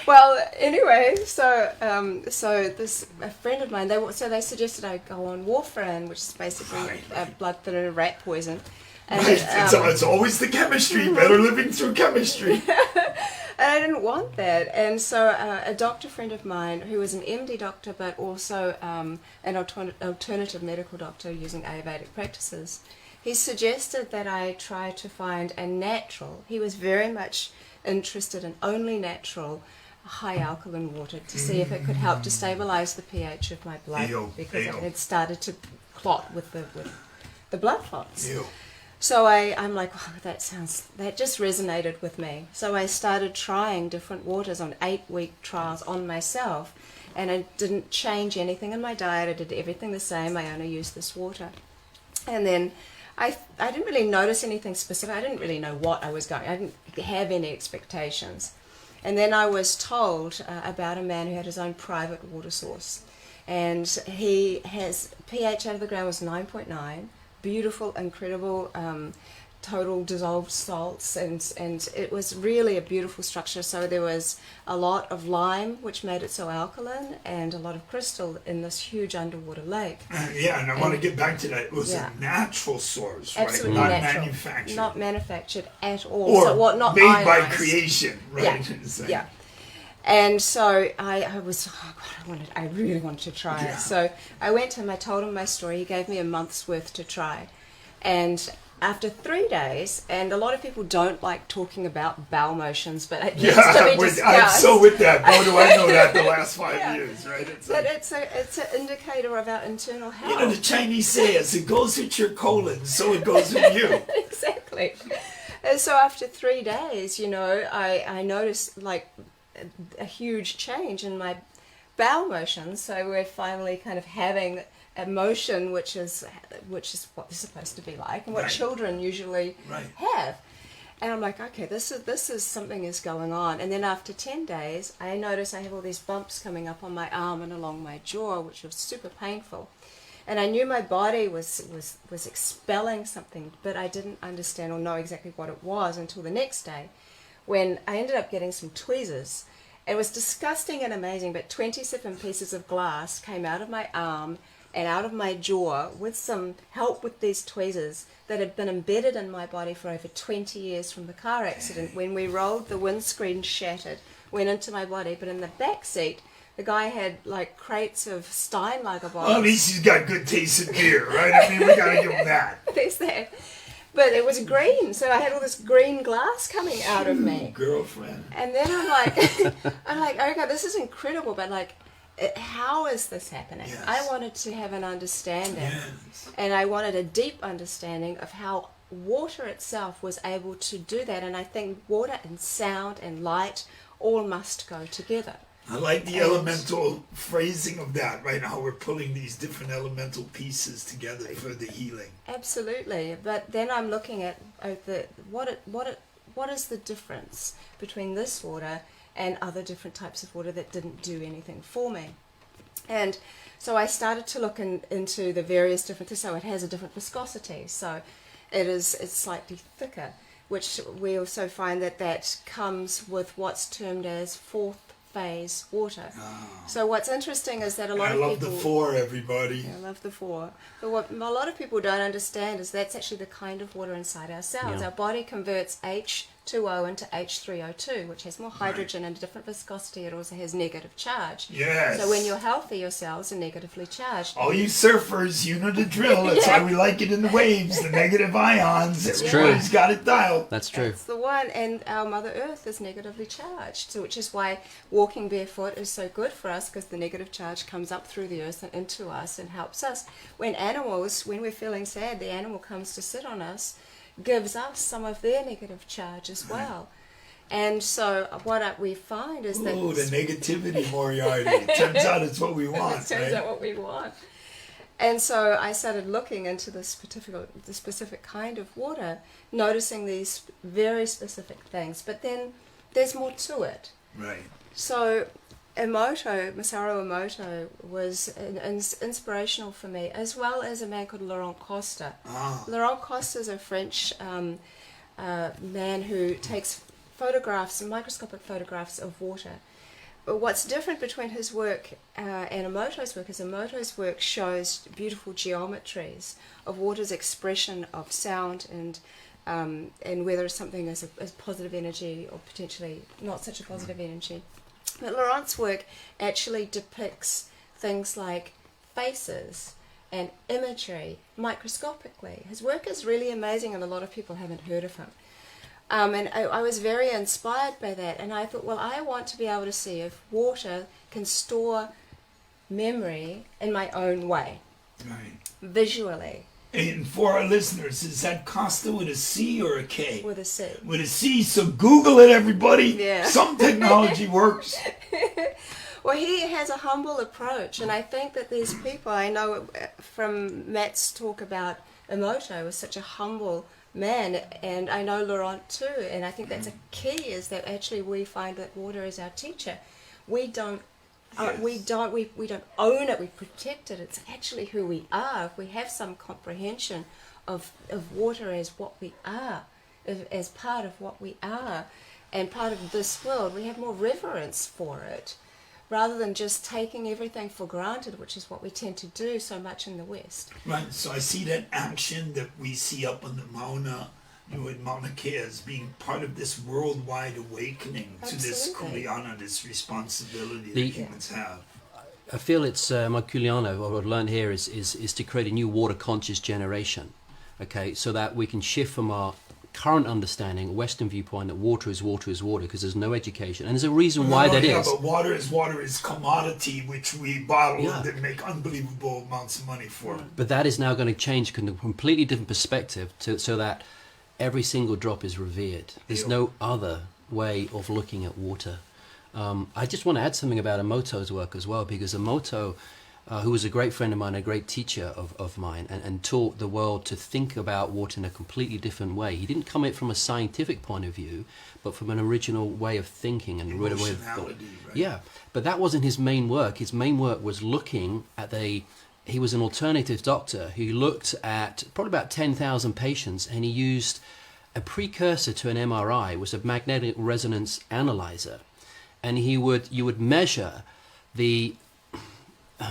[SPEAKER 15] Well, anyway, so a friend of mine, they suggested I go on warfarin, which is basically a blood thinner, rat poison. And,
[SPEAKER 1] it's always the chemistry, better living through chemistry.
[SPEAKER 15] And I didn't want that. And so a doctor friend of mine, who was an MD doctor, but also an alternative medical doctor using Ayurvedic practices, he suggested that I try to find a natural, he was very much interested in only natural, high alkaline water to see if it could help to stabilize the pH of my blood, because it had started to clot with the blood clots. So I'm like, oh, that just resonated with me. So I started trying different waters on 8-week trials on myself, and I didn't change anything in my diet. I did everything the same. I only used this water. And then I didn't really notice anything specific. I didn't really know what I was going. I didn't have any expectations. And then I was told about a man who had his own private water source. And his pH out of the ground was 9.9. Beautiful, incredible, total dissolved salts, and it was really a beautiful structure. So there was a lot of lime, which made it so alkaline, and a lot of crystal in this huge underwater lake.
[SPEAKER 1] And I want to get back to that. It was a natural source,
[SPEAKER 15] absolutely
[SPEAKER 1] right? Not
[SPEAKER 15] natural.
[SPEAKER 1] manufactured.
[SPEAKER 15] Not manufactured at all.
[SPEAKER 1] Or
[SPEAKER 15] not
[SPEAKER 1] made
[SPEAKER 15] ionized.
[SPEAKER 1] by creation, right?
[SPEAKER 15] Yeah. And so I was, I really wanted to try it. So I went to him, I told him my story. He gave me a month's worth to try. And after 3 days, and a lot of people don't like talking about bowel motions, but it needs to be discussed.
[SPEAKER 1] I'm so with that. How do I know that the last 5 years, right?
[SPEAKER 15] It's an indicator of our internal health.
[SPEAKER 1] The Chinese say, as it goes with your colon, so it goes with you.
[SPEAKER 15] Exactly. And so after 3 days, I noticed, like, a huge change in my bowel motion. So we're finally kind of having a motion which is what they're supposed to be like, and what children usually have. And I'm like, okay, this is something is going on. And then after 10 days, I notice I have all these bumps coming up on my arm and along my jaw, which was super painful. And I knew my body was expelling something, but I didn't understand or know exactly what it was until the next day, when I ended up getting some tweezers. It was disgusting and amazing, but 27 pieces of glass came out of my arm and out of my jaw with some help with these tweezers that had been embedded in my body for over 20 years from the car accident. When we rolled, the windscreen shattered, went into my body, but in the back seat, the guy had like crates of Steinlager bottles.
[SPEAKER 1] Well, at least he's got good taste in beer, right? I mean, we gotta give him that.
[SPEAKER 15] There's that. But it was green, so I had all this green glass coming out of me.
[SPEAKER 1] Girlfriend.
[SPEAKER 15] And then I'm like, oh God, this is incredible, but like, how is this happening?
[SPEAKER 1] Yes.
[SPEAKER 15] I wanted to have an understanding, and I wanted a deep understanding of how water itself was able to do that. And I think water and sound and light all must go together.
[SPEAKER 1] I like the elemental phrasing of that, right? How we're pulling these different elemental pieces together for the healing.
[SPEAKER 15] Absolutely. But then I'm looking at what is the difference between this water and other different types of water that didn't do anything for me. And so I started to look into the various different things. So it has a different viscosity, so it's slightly thicker, which we also find that comes with what's termed as fourth phase water. So what's interesting is that a lot of people...
[SPEAKER 1] I love the four, everybody.
[SPEAKER 15] I love the four. But what a lot of people don't understand is that's actually the kind of water inside our cells.
[SPEAKER 1] Yeah.
[SPEAKER 15] Our body converts H2O into H3O2, which has more hydrogen and a different viscosity. It also has negative charge.
[SPEAKER 1] Yes.
[SPEAKER 15] So when you're healthy, your cells are negatively charged.
[SPEAKER 1] All you surfers, you know the drill. That's why we like it in the waves, the negative ions.
[SPEAKER 14] It's
[SPEAKER 1] Everybody's
[SPEAKER 14] true.
[SPEAKER 1] got it dialed.
[SPEAKER 14] That's true.
[SPEAKER 15] That's the one. And our Mother Earth is negatively charged, so which is why walking barefoot is so good for us, because the negative charge comes up through the earth and into us and helps us. When we're feeling sad, the animal comes to sit on us, gives us some of their negative charge as well. And so what we find is that...
[SPEAKER 1] Ooh, the negativity, Moriarty. It turns out it's what we want,
[SPEAKER 15] It turns out what we want. And so I started looking into the specific kind of water, noticing these very specific things. But then there's more to it.
[SPEAKER 1] Right.
[SPEAKER 15] So Masaru Emoto was inspirational for me, as well as a man called Laurent Costa. Laurent Costa is a French man who takes microscopic photographs of water. But what's different between his work and Emoto's work is Emoto's work shows beautiful geometries of water's expression of sound and whether something is a positive energy or potentially not such a positive energy. But Laurent's work actually depicts things like faces and imagery microscopically. His work is really amazing, and a lot of people haven't heard of him. And I was very inspired by that, and I thought, well, I want to be able to see if water can store memory in my own way, visually.
[SPEAKER 1] And for our listeners, is that Costa with a C or a K?
[SPEAKER 15] With a C.
[SPEAKER 1] With a C, so Google it, everybody.
[SPEAKER 15] Yeah.
[SPEAKER 1] Some technology works.
[SPEAKER 15] Well, he has a humble approach, and I think that these people, I know from Matt's talk about Emoto, was such a humble man, and I know Laurent too, and I think that's a key, is that actually we find that water is our teacher. We don't we don't own it, we protect it. It's actually who we are. If we have some comprehension of water as what we are, as part of what we are and part of this world, we have more reverence for it, rather than just taking everything for granted, which is what we tend to do so much in the West.
[SPEAKER 1] Right, so I see that action that we see up on the Mauna, in Mauna Kea, as being part of this worldwide awakening to this kuleana, this responsibility that humans have.
[SPEAKER 14] I feel it's my kuleana, what I've learned here is to create a new water conscious generation, okay, so that we can shift from our current understanding, Western viewpoint, that water is water, because there's no education, and there's a reason why that is.
[SPEAKER 1] But water is commodity which we bottle and make unbelievable amounts of money for.
[SPEAKER 14] But that is now going to change to a completely different perspective, so that every single drop is revered. There's no other way of looking at water. I just want to add something about Emoto's work as well, because Emoto, who was a great friend of mine, a great teacher of mine, and taught the world to think about water in a completely different way. He didn't come at it from a scientific point of view, but from an original way of thinking and way of thought.
[SPEAKER 1] Right?
[SPEAKER 14] Yeah, but that wasn't his main work. His main work was looking at he was an alternative doctor who looked at probably about 10,000 patients, and he used a precursor to an MRI, was a magnetic resonance analyzer. And you would measure the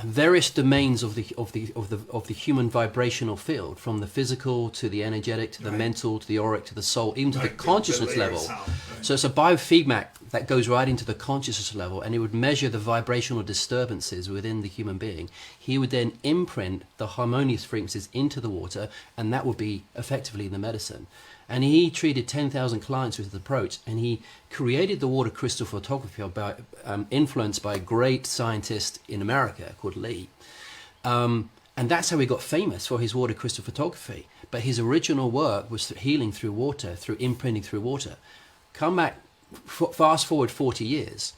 [SPEAKER 14] various domains of the human vibrational field, from the physical to the energetic to the mental to the auric to the soul, even to the consciousness level. So it's a biofeedback that goes right into the consciousness level, and it would measure the vibrational disturbances within the human being. He would then imprint the harmonious frequencies into the water, and that would be effectively the medicine. And he treated 10,000 clients with this approach, and he created the water crystal photography influenced by a great scientist in America called Lee. And that's how he got famous, for his water crystal photography. But his original work was healing through water, through imprinting through water. Come back, fast forward 40 years,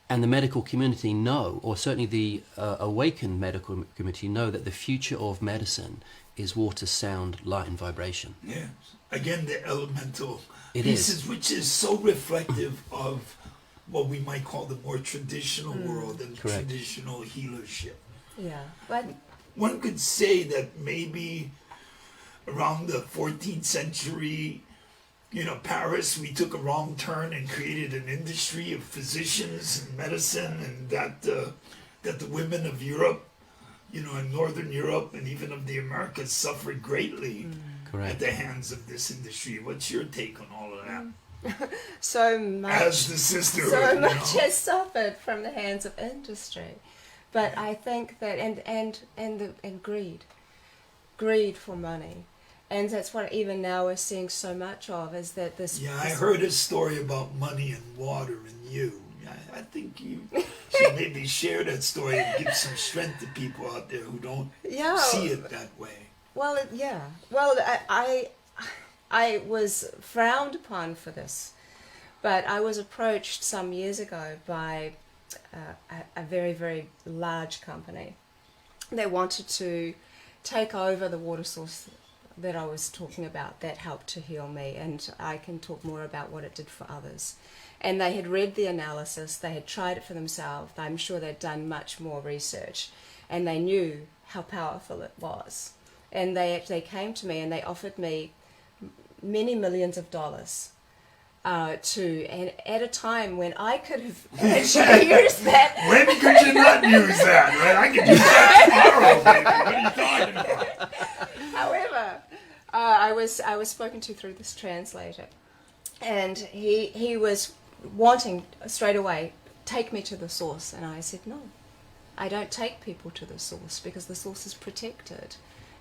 [SPEAKER 14] and the medical community know, or certainly the awakened medical community know, that the future of medicine is water, sound, light, and vibration.
[SPEAKER 1] Yeah. Again, the elemental
[SPEAKER 14] It
[SPEAKER 1] pieces,
[SPEAKER 14] is.
[SPEAKER 1] which is so reflective of what we might call the more traditional world and
[SPEAKER 14] Correct.
[SPEAKER 1] traditional healership.
[SPEAKER 15] Yeah, but
[SPEAKER 1] One could say that maybe around the 14th century, Paris, we took a wrong turn and created an industry of physicians and medicine, and that the women of Europe, in Northern Europe and even of the Americas, suffered greatly at the hands of this industry. What's your take on all of that?
[SPEAKER 15] so much,
[SPEAKER 1] As the sisterhood,
[SPEAKER 15] so much has suffered from the hands of industry. But I think that and greed for money, and that's what even now we're seeing so much of, is that this.
[SPEAKER 1] Yeah, I heard a story about money and water and you. I think you should maybe share that story and give some strength to people out there who don't see it that way.
[SPEAKER 15] Well, yeah. Well, I was frowned upon for this, but I was approached some years ago by a very, very large company. They wanted to take over the water source that I was talking about that helped to heal me, and I can talk more about what it did for others. And they had read the analysis, they had tried it for themselves, I'm sure they'd done much more research, and they knew how powerful it was. And they actually came to me and they offered me many millions of dollars and at a time when I could have actually used that.
[SPEAKER 1] When could you not use that? Right? I could use that tomorrow, baby. What are you talking about?
[SPEAKER 15] However, I was spoken to through this translator, and he was wanting straight away, take me to the source, and I said no, I don't take people to the source, because the source is protected.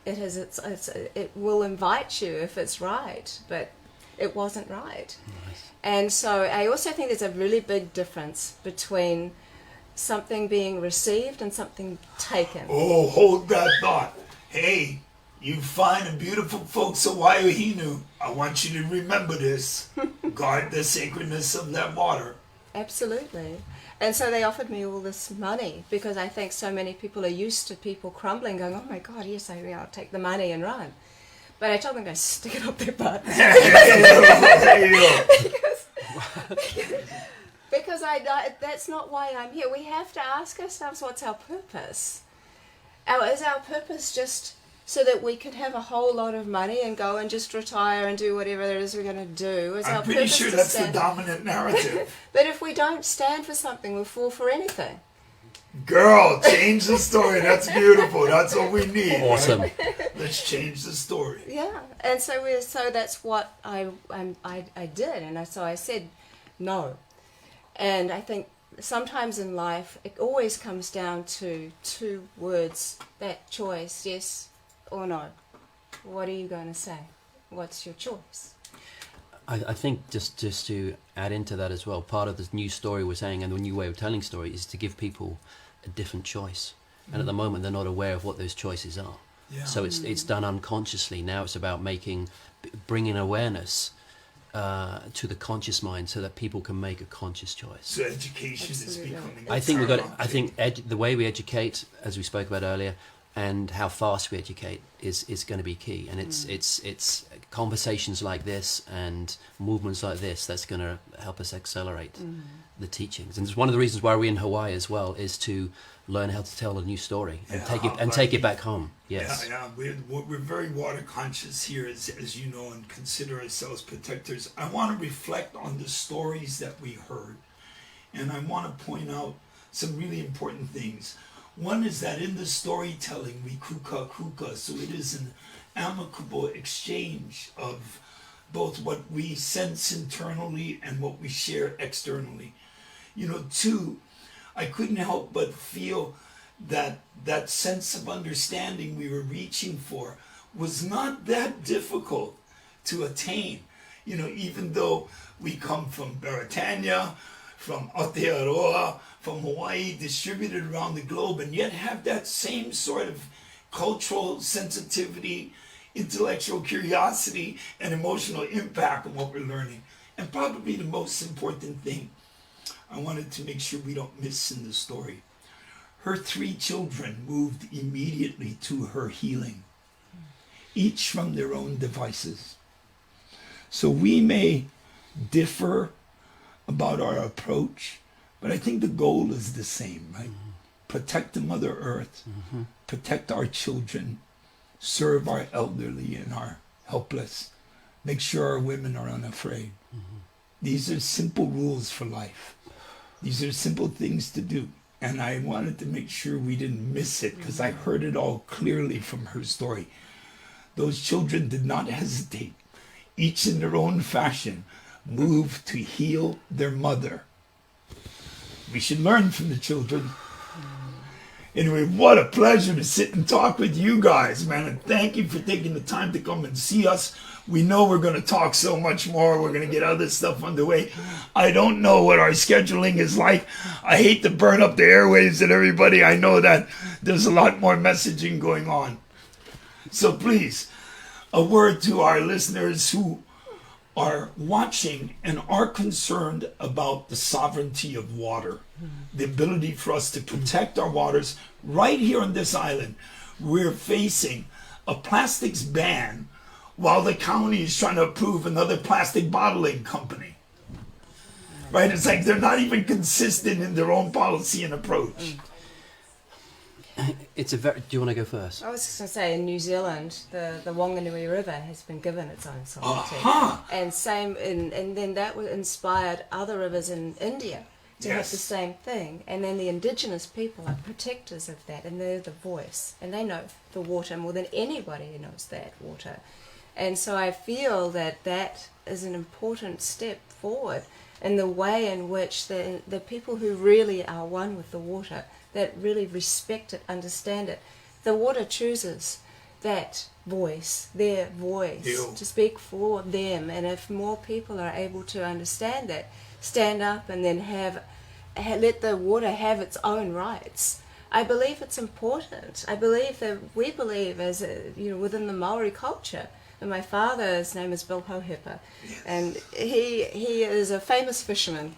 [SPEAKER 15] It will invite you if it's right, but it wasn't right.
[SPEAKER 14] Nice.
[SPEAKER 15] And so I also think there's a really big difference between something being received and something taken.
[SPEAKER 1] Oh, hold that thought. Hey, you fine and beautiful folks of Waiohinu, I want you to remember this. Guard the sacredness of that water.
[SPEAKER 15] Absolutely. And so they offered me all this money, because I think so many people are used to people crumbling, going, oh my God, yes, I'll take the money and run. But I told them to stick it up their butt. because that's not why I'm here. We have to ask ourselves, what's our purpose? Is our purpose just so that we could have a whole lot of money and go and just retire and do whatever it is we're going to do?
[SPEAKER 1] I'm pretty sure that's the dominant narrative.
[SPEAKER 15] But if we don't stand for something, we'll fall for anything.
[SPEAKER 1] Girl, change the story. That's beautiful. That's what we need.
[SPEAKER 14] Awesome.
[SPEAKER 1] Right? Let's change the story.
[SPEAKER 15] Yeah, and so that's what I did, and so I said no. And I think sometimes in life it always comes down to two words: that choice, yes or no. What are you going to say? What's your choice?
[SPEAKER 14] I think just to add into that as well, part of this new story we're saying, and the new way of telling story, is to give people a different choice. And at the moment they're not aware of what those choices are. Yeah. So it's done unconsciously. Now it's about bringing awareness to the conscious mind, so that people can make a conscious choice.
[SPEAKER 1] So education is becoming.
[SPEAKER 14] I think we've got. I think the way we educate, as we spoke about earlier, and how fast we educate is going to be key. And it's conversations like this and movements like this that's going to help us accelerate the teachings. And it's one of the reasons why we're in Hawaii as well, is to learn how to tell a new story and take it back home. Yes.
[SPEAKER 1] Yeah. We're very water conscious here, as you know, and consider ourselves protectors. I want to reflect on the stories that we heard, and I want to point out some really important things. One is that in the storytelling, we kuka, so it is an amicable exchange of both what we sense internally and what we share externally. You know, two, I couldn't help but feel that that sense of understanding we were reaching for was not that difficult to attain. You know, even though we come from Beretania, from Aotearoa, from Hawaii, distributed around the globe, and yet have that same sort of cultural sensitivity, intellectual curiosity, and emotional impact on what we're learning. And probably the most important thing I wanted to make sure we don't miss in the story. Her 3 children moved immediately to her healing, each from their own devices. So we may differ about our approach, but I think the goal is the same, right? Protect the Mother Earth, protect our children, serve our elderly and our helpless, make sure our women are unafraid. These are simple rules for life. These are simple things to do. And I wanted to make sure we didn't miss it, because I heard it all clearly from her story. Those children did not hesitate. Each in their own fashion moved to heal their mother. We should learn from the children. Anyway, what a pleasure to sit and talk with you guys, man. And thank you for taking the time to come and see us. We know we're going to talk so much more. We're going to get other stuff underway. I don't know what our scheduling is like. I hate to burn up the airwaves and everybody. I know that there's a lot more messaging going on. So please, a word to our listeners who are watching and are concerned about the sovereignty of water, the ability for us to protect our waters. Right here on this island, we're facing a plastics ban while the county is trying to approve another plastic bottling company. Right? It's like they're not even consistent in their own policy and approach.
[SPEAKER 14] It's a very. Do you want to go first?
[SPEAKER 15] I was just going to say, in New Zealand, the Wanganui River has been given its own sovereignty, and then that inspired other rivers in India to have the same thing. And then the indigenous people are protectors of that, and they're the voice, and they know the water more than anybody knows that water. And so I feel that that is an important step forward in the way in which the people who really are one with the water, that really respect it, understand it. The water chooses that voice, their voice, to speak for them. And if more people are able to understand that, stand up and then let the water have its own rights, I believe it's important. I believe that we believe, as within the Maori culture. And my father's name is Bill Hohepa, and he is a famous fisherman.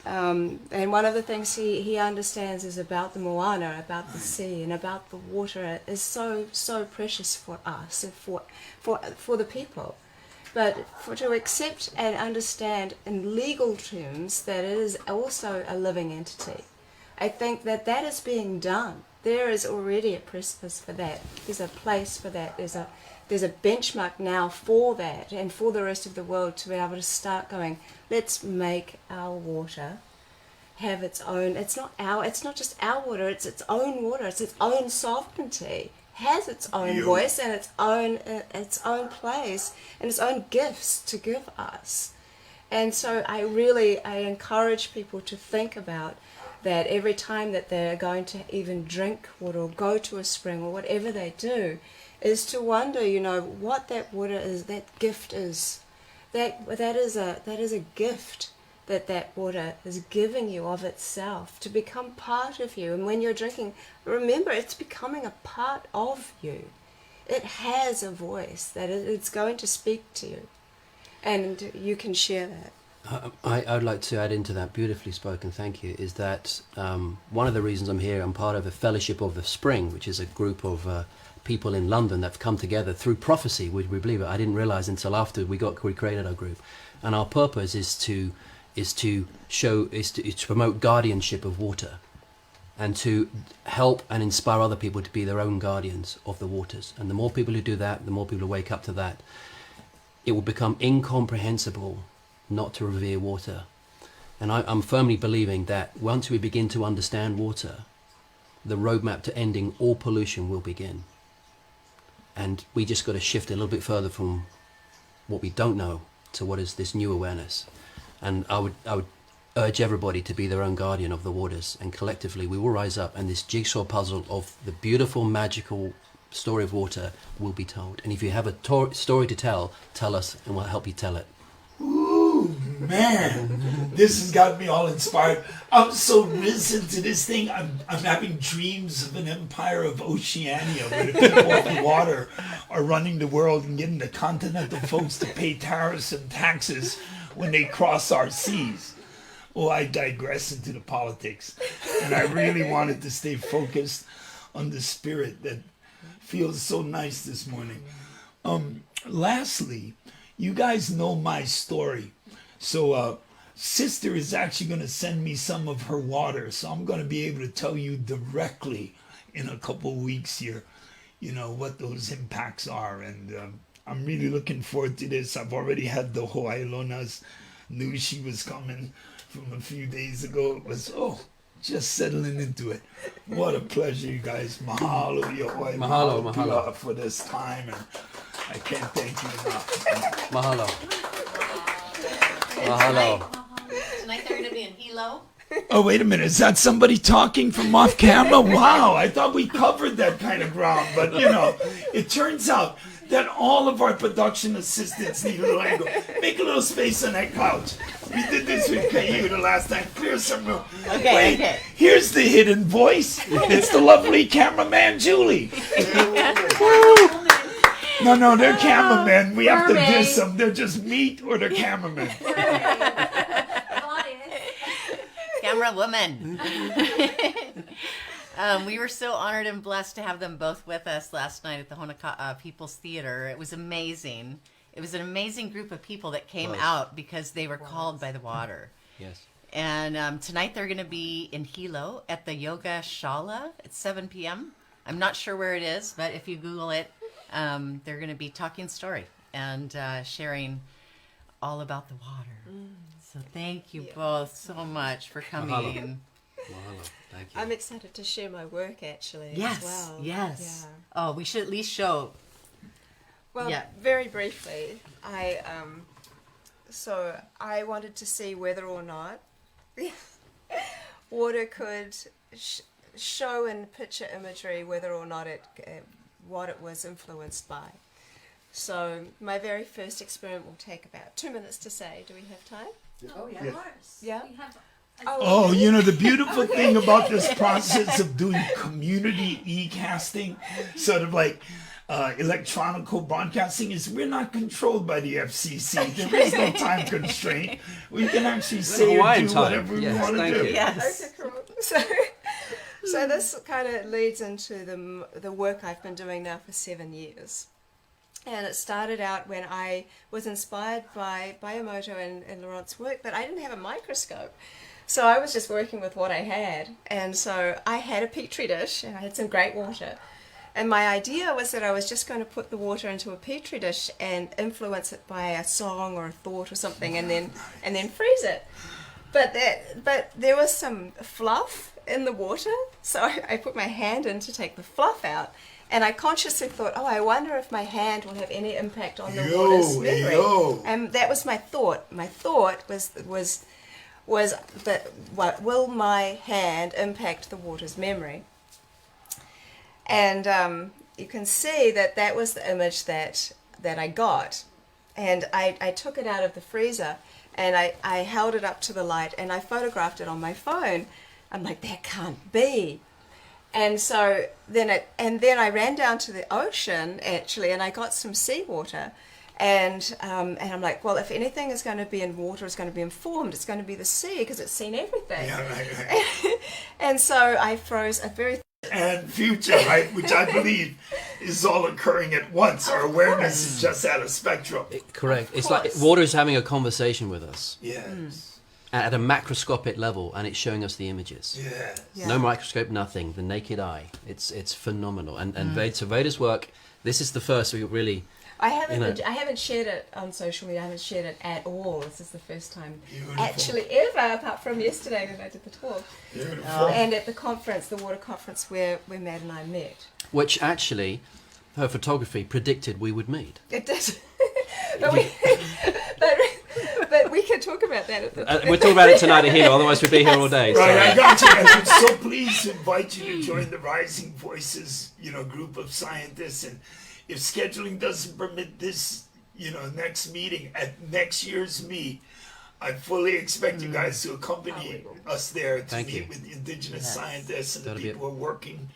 [SPEAKER 15] And one of the things he understands is about the moana, about the sea, and about the water is so precious for us and for the people. But to accept and understand in legal terms that it is also a living entity, I think that is being done. There is already a precipice for that. There's a place for that. There's a benchmark now for that, and for the rest of the world to be able to start going, let's make our water have its own. It's not just our water, it's its own water, it's its own sovereignty, has its own voice and its own place and its own gifts to give us. And so I encourage people to think about that every time that they're going to even drink water or go to a spring or whatever they do, is to wonder, what that water is, that gift is. That is a gift that water is giving you of itself to become part of you. And when you're drinking, remember, it's becoming a part of you. It has a voice that it's going to speak to you. and you can share that.
[SPEAKER 14] I'd like to add into that, beautifully spoken, thank you, is that one of the reasons I'm here, I'm part of a Fellowship of the Spring, which is a group of people in London that have come together through prophecy, would we believe it? I didn't realize until after we created our group. And our purpose is to promote guardianship of water, and to help and inspire other people to be their own guardians of the waters. And the more people who do that, the more people who wake up to that, it will become incomprehensible not to revere water. And I'm firmly believing that once we begin to understand water, the roadmap to ending all pollution will begin. And we just got to shift a little bit further from what we don't know to what is this new awareness. And I would urge everybody to be their own guardian of the waters, and collectively we will rise up, and this jigsaw puzzle of the beautiful, magical story of water will be told. And if you have a story to tell us, and we'll help you tell it.
[SPEAKER 1] Ooh, man, this has got me all inspired. I'm so risen to this thing. I'm having dreams of an empire of Oceania where the people of the water are running the world and getting the continental folks to pay tariffs and taxes when they cross our seas. Oh, I digress into the politics. And I really wanted to stay focused on the spirit that feels so nice this morning. Lastly, you guys know my story. So sister is actually going to send me some of her water. So I'm going to be able to tell you directly in a couple of weeks here, you know, what those impacts are. And I'm really looking forward to this. I've already had the Hawaiilonas, knew she was coming from a few days ago. It was, just settling into it. What a pleasure, you guys. Mahalo, Yahweh. Mahalo for this time. And I can't thank you enough.
[SPEAKER 14] Mahalo. Mahalo.
[SPEAKER 16] Tonight they're going to be in Hilo.
[SPEAKER 1] Oh, wait a minute. Is that somebody talking from off camera? Wow, I thought we covered that kind of ground. But, you know, it turns out that all of our production assistants need a little angle. Make a little space on that couch. We did this with Caillou the last time. Clear some room. Okay. Here's the hidden voice. It's the lovely cameraman, Julie. No, they're cameramen. We have to diss them. They're just meat or they're cameramen.
[SPEAKER 16] Camera woman. We were so honored and blessed to have them both with us last night at the Honoka People's Theater. It was amazing. It was an amazing group of people that came out because they were called by the water.
[SPEAKER 14] Yes.
[SPEAKER 16] And tonight they're going to be in Hilo at the Yoga Shala at 7 p.m. I'm not sure where it is, but if you Google it, they're going to be talking story and sharing all about the water. So thank you both so much for coming.
[SPEAKER 14] Mahalo. Thank you.
[SPEAKER 17] I'm excited to share my work actually
[SPEAKER 16] Yes,
[SPEAKER 17] as well.
[SPEAKER 16] yes.
[SPEAKER 17] Yeah.
[SPEAKER 16] Oh, we should at least show.
[SPEAKER 17] Well, very briefly, I wanted to see whether or not water could show in picture imagery whether or not what it was influenced by. So my very first experiment will take about 2 minutes to say. Do we have time?
[SPEAKER 11] Oh, yeah. Of course.
[SPEAKER 17] Yeah.
[SPEAKER 11] We have
[SPEAKER 1] Oh, you know, the beautiful thing about this process of doing community e-casting, sort of like electronical broadcasting, is we're not controlled by the FCC. There is no time constraint. We can actually say or do whatever we want to do.
[SPEAKER 17] Yes. Okay, cool. So this kind of leads into the work I've been doing now for 7 years. And it started out when I was inspired by Bayamoto and Laurent's work, but I didn't have a microscope. So I was just working with what I had. And so I had a petri dish and I had some great water. And my idea was that I was just going to put the water into a petri dish and influence it by a song or a thought or something, and then freeze it. But there was some fluff in the water, so I put my hand in to take the fluff out. And I consciously thought, I wonder if my hand will have any impact on the water's memory. And that was my thought. My thought was that will my hand impact the water's memory? And you can see that was the image that I got. And I took it out of the freezer and I held it up to the light and I photographed it on my phone. I'm like, that can't be. And so then I ran down to the ocean actually, and I got some seawater, And I'm like, well, if anything is going to be in water, it's going to be informed, it's going to be the sea because it's seen everything.
[SPEAKER 1] Yeah, right.
[SPEAKER 17] And so I froze a very
[SPEAKER 1] and future, right, which I believe is all occurring at once. Our awareness is just at a spectrum.
[SPEAKER 14] Correct. It's like water is having a conversation with us.
[SPEAKER 1] Yes.
[SPEAKER 14] At a macroscopic level, and it's showing us the images.
[SPEAKER 1] Yes.
[SPEAKER 17] Yeah.
[SPEAKER 14] No microscope, nothing. The naked eye. It's phenomenal. And Veda's work. This is the first we really.
[SPEAKER 17] I haven't shared it on social media. I haven't shared it at all. This is the first time, actually, ever, apart from yesterday when I did the talk. And at the conference, the water conference where Matt and I met.
[SPEAKER 14] Which actually, her photography predicted we would meet.
[SPEAKER 17] It did. but we can talk about that at the
[SPEAKER 14] We'll talk about it tonight at Hilo, otherwise we'd be here all day.
[SPEAKER 1] Right,
[SPEAKER 14] So.
[SPEAKER 1] I got you. And I'm so pleased to invite you to join the Rising Voices, group of scientists. And if scheduling doesn't permit this, next meeting at next year's meet, I fully expect you guys to accompany us there to meet with the indigenous scientists and the people who are working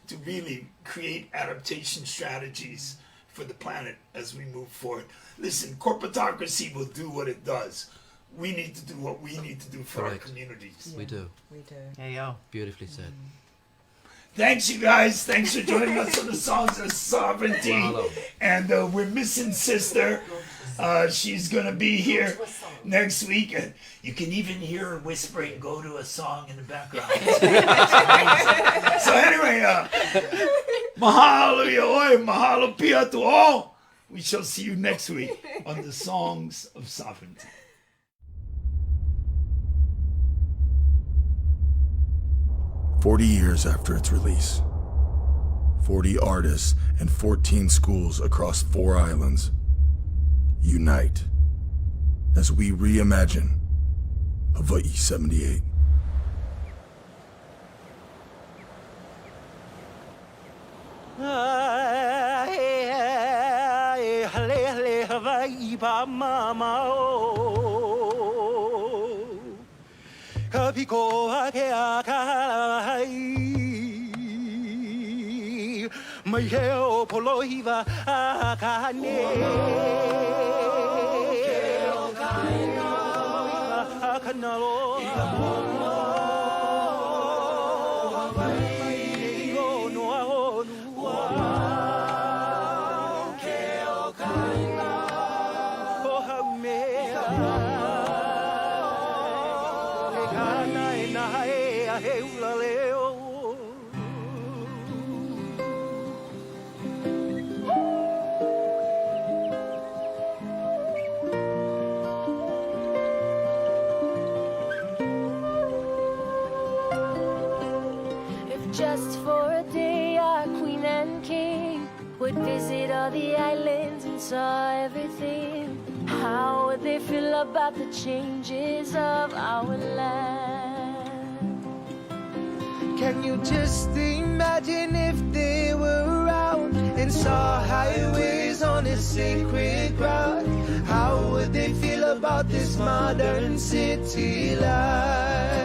[SPEAKER 1] to really create adaptation strategies for the planet as we move forward. Listen, corporatocracy will do what it does. We need to do what we need to do for our communities.
[SPEAKER 14] We do.
[SPEAKER 17] We do.
[SPEAKER 16] There you go.
[SPEAKER 14] Beautifully said.
[SPEAKER 1] Thanks, you guys. Thanks for joining us on the Songs of Sovereignty. And we're missing Sister. She's going to be here next week. And you can even hear her whispering, go to a song in the background. So anyway, mahalo yaoi, mahalo pia to all. We shall see you next week on the Songs of Sovereignty.
[SPEAKER 18] "40 years after its release, 40 artists and 14 schools across 4 islands unite as we reimagine Hawaii 78.
[SPEAKER 19] Kapiko ake akai mai heo polohiva akane
[SPEAKER 20] Just for a day, our queen and king would visit all the islands and saw everything. How would they feel about the changes of our land?
[SPEAKER 19] Can you just imagine if they were around and saw highways on this sacred ground? How would they feel about this modern city life?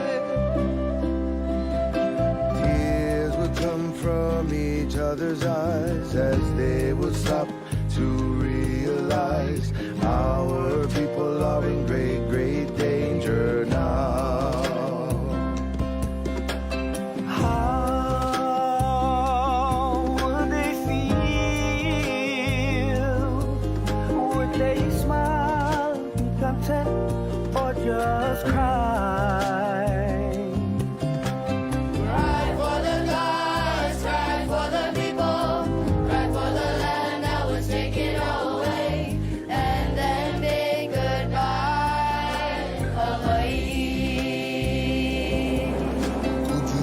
[SPEAKER 19] Come from each other's eyes as they would stop to realize our people are in great, great danger now. How would they feel? Would they smile, be content, or just cry?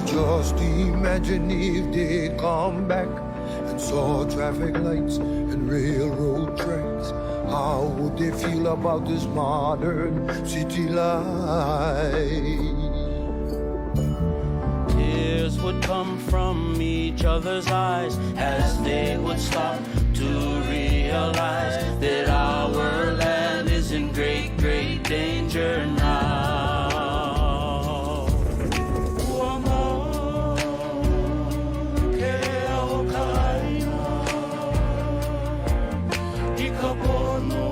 [SPEAKER 19] Just imagine if they'd come back and saw traffic lights and railroad tracks. How would they feel about this modern city life? Tears would come from each other's eyes as they would stop to realize that our land is in great, great danger now. Ikapono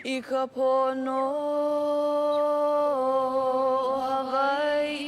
[SPEAKER 20] I ka pono Hawaii.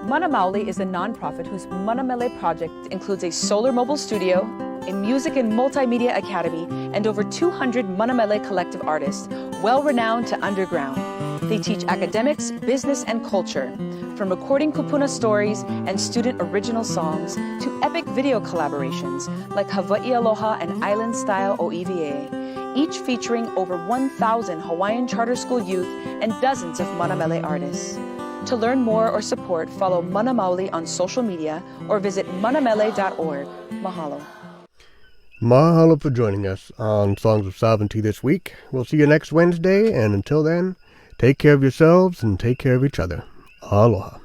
[SPEAKER 21] Mana Maoli is a nonprofit whose Manamele project includes a solar mobile studio, a music and multimedia academy, and over 200 Manamele collective artists, well-renowned to underground. They teach academics, business, and culture, from recording kupuna stories and student original songs to epic video collaborations like Hawaii Aloha and Island Style OEVA, each featuring over 1,000 Hawaiian charter school youth and dozens of Manamele artists. To learn more or support, follow Mana Maoli on social media or visit manamele.org. Mahalo.
[SPEAKER 4] Mahalo for joining us on Songs of Sovereignty this week. We'll see you next Wednesday, and until then, take care of yourselves and take care of each other. Aloha.